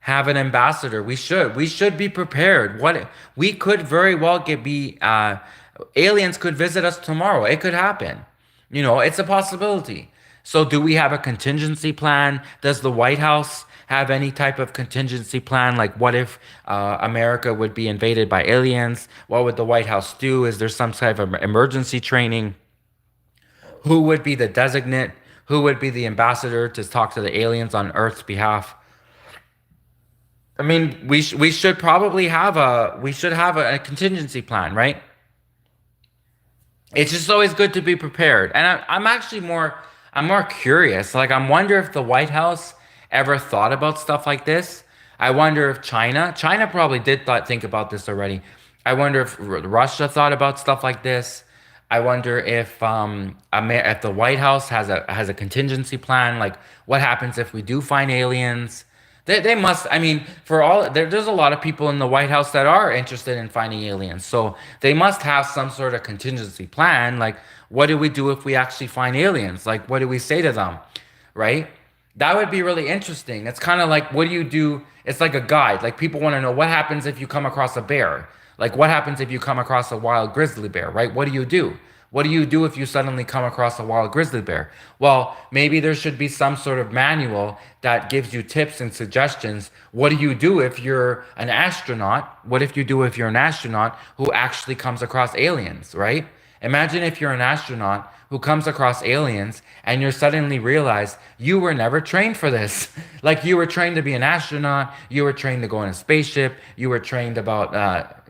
have an ambassador? We should. We should be prepared. What we could very well get be aliens could visit us tomorrow. It could happen. You know, it's a possibility. So do we have a contingency plan? Does the White House have any type of contingency plan? Like what if America would be invaded by aliens? What would the White House do? Is there some type of emergency training? Who would be the designate? Who would be the ambassador to talk to the aliens on Earth's behalf? I mean, we should probably have a contingency plan, right? It's just always good to be prepared. And I'm actually I'm more curious. Like, I wonder if the White House ever thought about stuff like this. I wonder if China probably did think about this already. I wonder if Russia thought about stuff like this. I wonder if the White House has a contingency plan. Like, what happens if we do find aliens? They must, I mean, there's a lot of people in the White House that are interested in finding aliens. So they must have some sort of contingency plan. Like, what do we do if we actually find aliens? Like, what do we say to them? Right? That would be really interesting. It's kind of like, what do you do? It's like a guide. Like, people want to know what happens if you come across a bear? Like, what happens if you come across a wild grizzly bear, right? What do you do? What do you do if you suddenly come across a wild grizzly bear? Well, maybe there should be some sort of manual that gives you tips and suggestions. What do you do if you're an astronaut? What if you do if you're an astronaut who actually comes across aliens, right? Imagine if you're an astronaut who comes across aliens and you suddenly realize you were never trained for this. Like, you were trained to be an astronaut, you were trained to go in a spaceship, you were trained about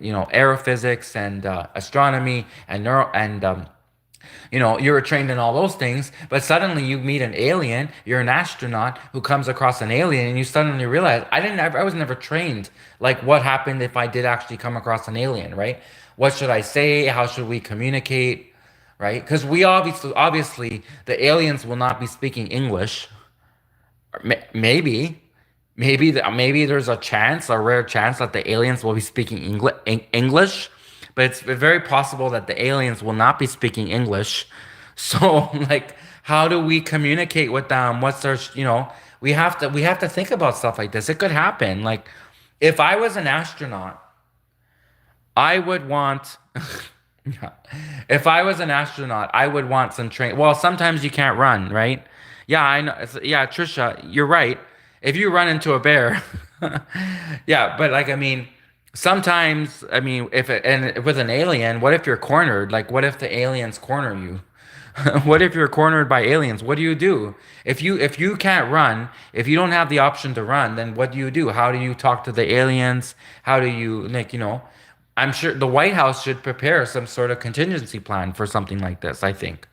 aerophysics and astronomy and neuro and you were trained in all those things, but suddenly you meet an alien, you're an astronaut who comes across an alien, and you suddenly realize, I was never trained. Like, what happened if I did actually come across an alien, right? What should I say? How should we communicate? Right? Because we obviously, the aliens will not be speaking English. Maybe, maybe there's a rare chance that the aliens will be speaking English, but it's very possible that the aliens will not be speaking English. So, like, how do we communicate with them? What's their, we have to think about stuff like this. It could happen. Like, if I was an astronaut, I would want. Yeah. If I was an astronaut, I would want some train. Well, sometimes you can't run, right? Yeah, I know. Yeah, Trisha, you're right. If you run into a bear, yeah, but like, I mean, sometimes, I mean, and with an alien, what if you're cornered? Like, what if the aliens corner you? What if you're cornered by aliens? What do you do? If you can't run, if you don't have the option to run, then what do you do? How do you talk to the aliens? How do you, like, I'm sure the White House should prepare some sort of contingency plan for something like this, I think.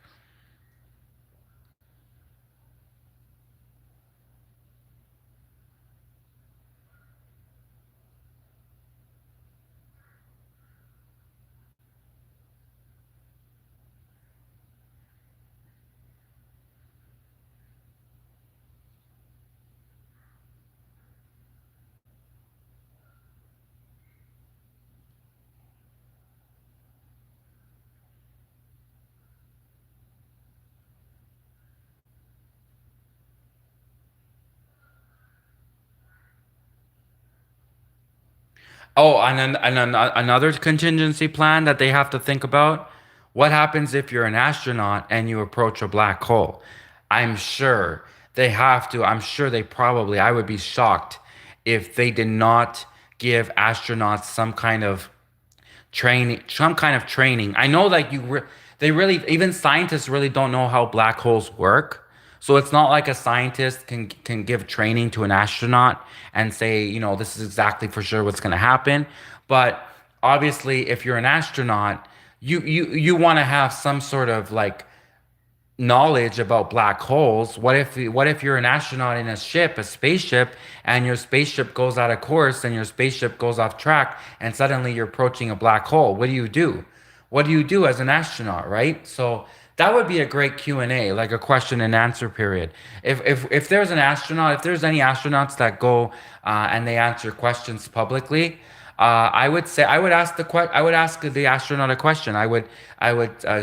Oh, another contingency plan that they have to think about. What happens if you're an astronaut and you approach a black hole? I'm sure I'm sure I would be shocked if they did not give astronauts some kind of training. I know, like, they really, even scientists really don't know how black holes work. So it's not like a scientist can give training to an astronaut and say, this is exactly for sure what's going to happen. But obviously, if you're an astronaut, you want to have some sort of, like, knowledge about black holes. What if you're an astronaut in a spaceship, and your spaceship goes out of course and your spaceship goes off track, and suddenly you're approaching a black hole? What do you do? What do you do as an astronaut, right? So that would be a great Q&A, like a question and answer period. If there's an astronaut, if there's any astronauts that go and they answer questions publicly, I would say I would ask the astronaut a question. I would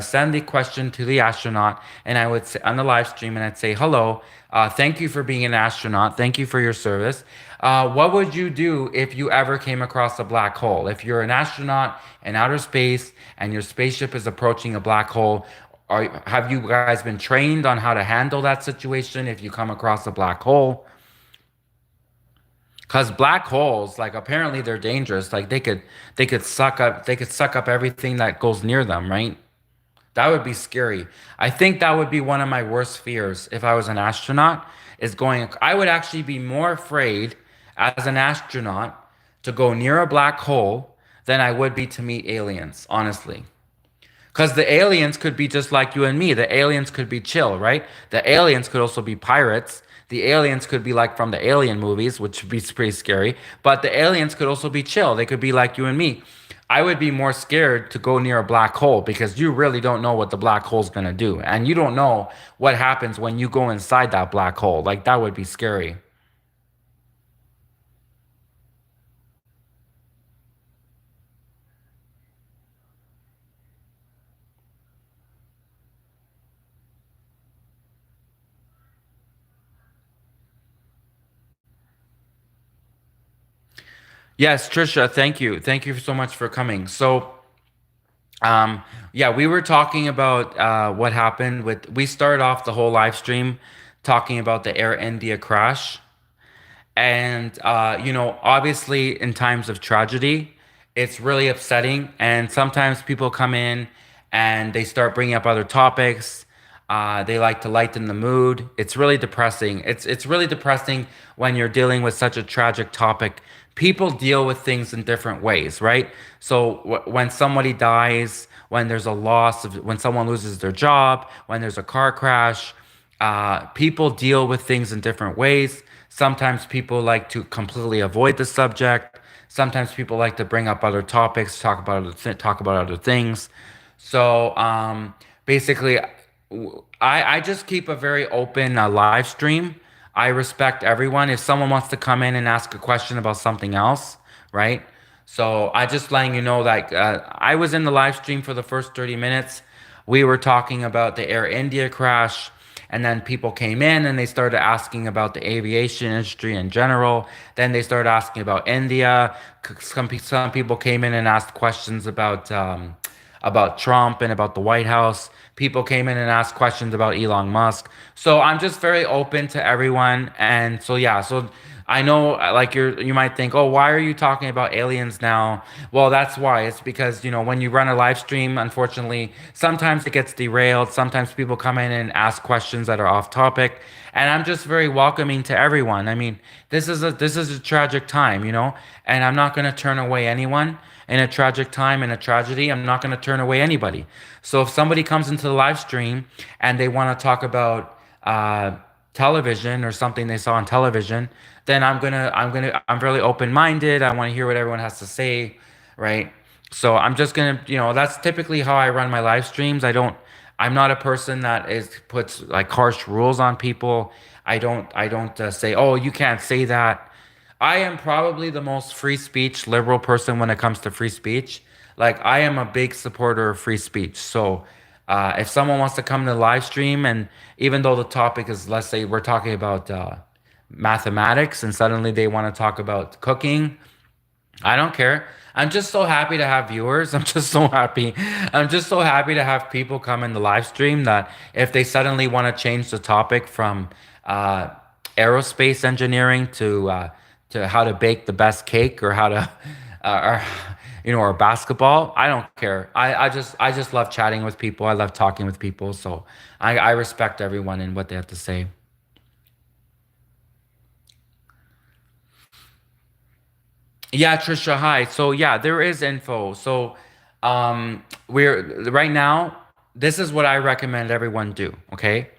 send the question to the astronaut, and I would say on the live stream, and I'd say, "Hello, thank you for being an astronaut. Thank you for your service. What would you do if you ever came across a black hole? If you're an astronaut in outer space and your spaceship is approaching a black hole, have you guys been trained on how to handle that situation if you come across a black hole?" Because black holes, like apparently they're dangerous. Like they could suck up everything that goes near them, right? That would be scary. I think that would be one of my worst fears if I was an astronaut, is going, I would actually be more afraid as an astronaut to go near a black hole than I would be to meet aliens, honestly. Because the aliens could be just like you and me. The aliens could be chill, right? The aliens could also be pirates. The aliens could be like from the alien movies, which would be pretty scary. But the aliens could also be chill. They could be like you and me. I would be more scared to go near a black hole because you really don't know what the black hole's gonna do. And you don't know what happens when you go inside that black hole. Like that would be scary. Yes, Trisha, thank you. Thank you so much for coming. Yeah, we were talking about what happened with, we started off the whole live stream talking about the Air India crash. And, obviously, in times of tragedy, it's really upsetting. And sometimes people come in and they start bringing up other topics. They like to lighten the mood. It's really depressing. It's really depressing when you're dealing with such a tragic topic. People deal with things in different ways, right? So when somebody dies, when there's a loss of, when someone loses their job, when there's a car crash, people deal with things in different ways. Sometimes people like to completely avoid the subject. Sometimes people like to bring up other topics, talk about other things. Basically, I just keep a very open live stream. I respect everyone. If someone wants to come in and ask a question about something else, right? So I just letting you know that I was in the live stream for the first 30 minutes. We were talking about the Air India crash, and then people came in and they started asking about the aviation industry in general. Then they started asking about India. Some people came in and asked questions about Trump and about the White House. People came in and asked questions about Elon Musk. So I'm just very open to everyone. And so yeah, so I know like you might think, "Oh, why are you talking about aliens now?" Well, that's why. It's because, when you run a live stream, unfortunately, sometimes it gets derailed. Sometimes people come in and ask questions that are off topic. And I'm just very welcoming to everyone. I mean, this is a tragic time, and I'm not going to turn away anyone in a tragic time, in a tragedy. I'm not going to turn away anybody. So if somebody comes into the live stream and they want to talk about television or something they saw on television, then I'm really open-minded. I want to hear what everyone has to say, right? So I'm just gonna, that's typically how I run my live streams. I'm not a person that is puts like harsh rules on people. I don't say, "Oh, you can't say that." I am probably the most free speech liberal person when it comes to free speech. Like I am a big supporter of free speech. So if someone wants to come to the live stream, and even though the topic is, let's say we're talking about mathematics, and suddenly they want to talk about cooking, I don't care. I'm just so happy to have viewers. I'm just so happy. I'm just so happy to have people come in the live stream that if they suddenly want to change the topic from uh, aerospace engineering to how to bake the best cake, or how to or or basketball, I don't care. I just love chatting with people. I love talking with people. So I respect everyone and what they have to say. Yeah, Trisha, hi. So yeah, there is info. So we're right now, this is what I recommend everyone do, okay?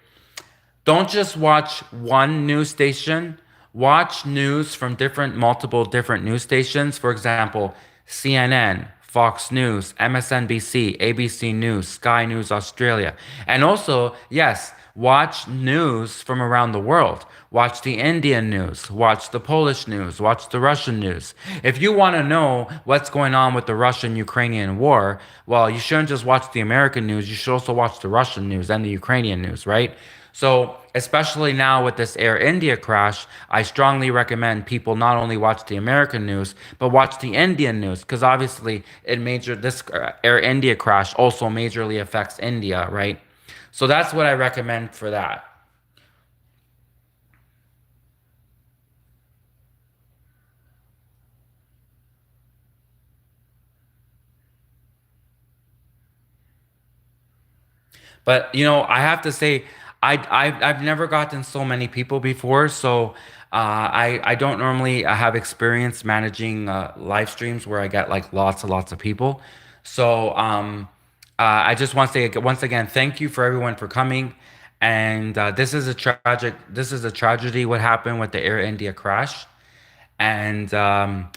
Don't just watch one news station. Watch news from multiple different news stations. For example, CNN, Fox News, MSNBC, ABC News, Sky News Australia. And also, yes, watch news from around the world. Watch the Indian news, watch the Polish news, watch the Russian news. If you want to know what's going on with the Russian-Ukrainian war, well, you shouldn't just watch the American news, you should also watch the Russian news and the Ukrainian news, right? So, especially now with this Air India crash, I strongly recommend people not only watch the American news, but watch the Indian news because obviously this Air India crash also majorly affects India, right? So that's what I recommend for that. But I have to say, I've never gotten so many people before, so I don't normally have experience managing live streams where I get like lots and lots of people. So I just want to say once again, thank you for everyone for coming. And this is a tragedy what happened with the Air India crash. And I'm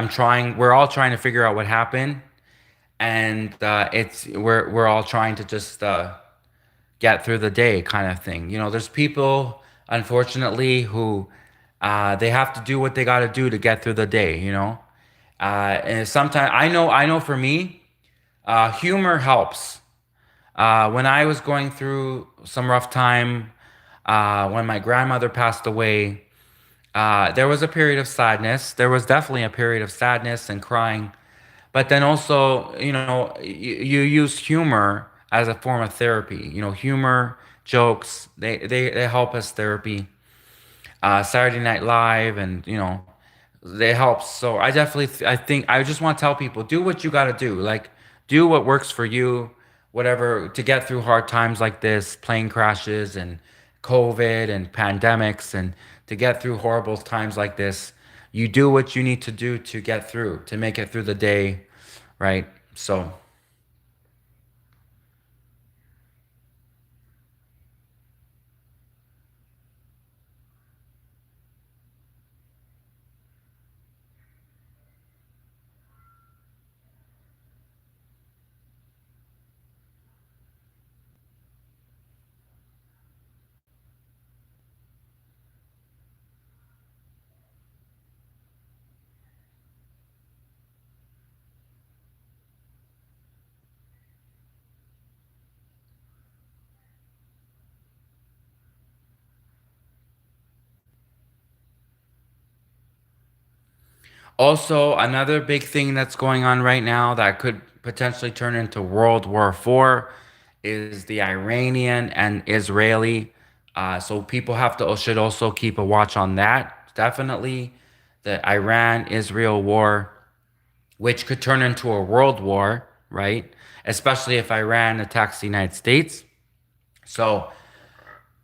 trying. We're all trying to figure out what happened, and we're all trying to just get through the day kind of thing. There's people, unfortunately, who they have to do what they got to do to get through the day. And sometimes I know for me, humor helps. When I was going through some rough time, when my grandmother passed away, there was a period of sadness. There was definitely a period of sadness and crying. But then also, you use humor as a form of therapy. Humor, jokes, they help as therapy. Saturday Night Live, and they help. So I think I just want to tell people, do what you got to do. Like, do what works for you, whatever, to get through hard times like this, plane crashes and COVID and pandemics, and to get through horrible times like this. You do what you need to do to get through, to make it through the day, right? So, also, another big thing that's going on right now that could potentially turn into World War IV is the Iranian and Israeli. So people should also keep a watch on that. Definitely, the Iran-Israel war, which could turn into a world war, right? Especially if Iran attacks the United States. So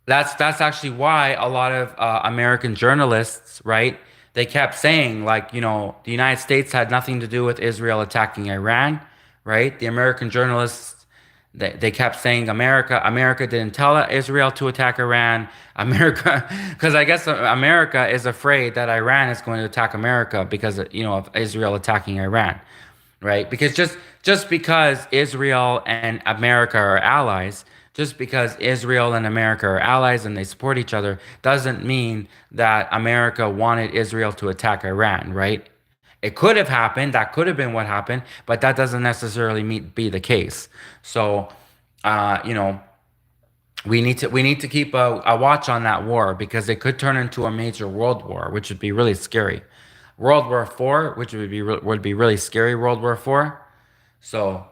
that's actually why a lot of American journalists, right? They kept saying like, the United States had nothing to do with Israel attacking Iran, right? The American journalists, they kept saying America didn't tell Israel to attack Iran. America, because I guess America is afraid that Iran is going to attack America because of Israel attacking Iran, right? Because just because Israel and America are allies, just because Israel and America are allies and they support each other, doesn't mean that America wanted Israel to attack Iran, right? It could have happened. That could have been what happened, but that doesn't necessarily be the case. So, uh, you know, we need to keep a watch on that war because it could turn into a major world war, which would be really scary. World War IV, which would be really scary. World War IV. So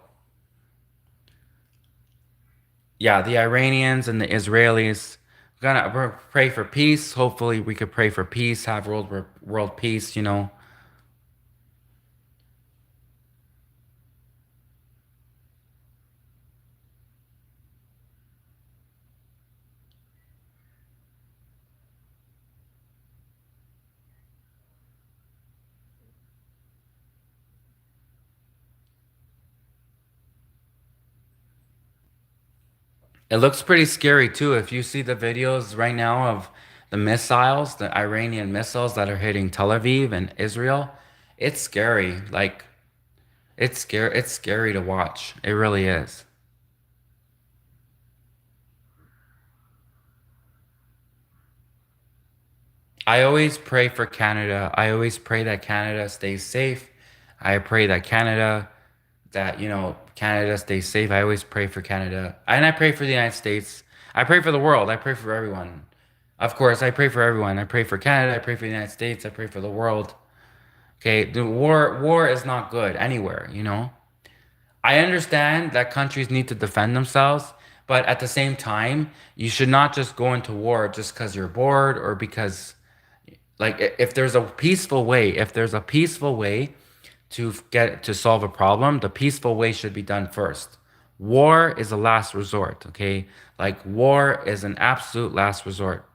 yeah, the Iranians and the Israelis gonna pray for peace. Hopefully, we could pray for peace, have world peace. It looks pretty scary too. If you see the videos right now of the Iranian missiles that are hitting Tel Aviv and Israel, it's scary. Like it's scary to watch. It really is. I always pray for Canada. I always pray that Canada stays safe. I pray that Canada stays safe. I always pray for Canada. And I pray for the United States. I pray for the world. I pray for everyone. Of course, I pray for everyone. I pray for Canada. I pray for the United States. I pray for the world. Okay, the war is not good anywhere. I understand that countries need to defend themselves, but at the same time, you should not just go into war just because you're bored or because like if there's a peaceful way, if there's a peaceful way to get to solve a problem, the peaceful way should be done first. War is a last resort, okay? Like war is an absolute last resort.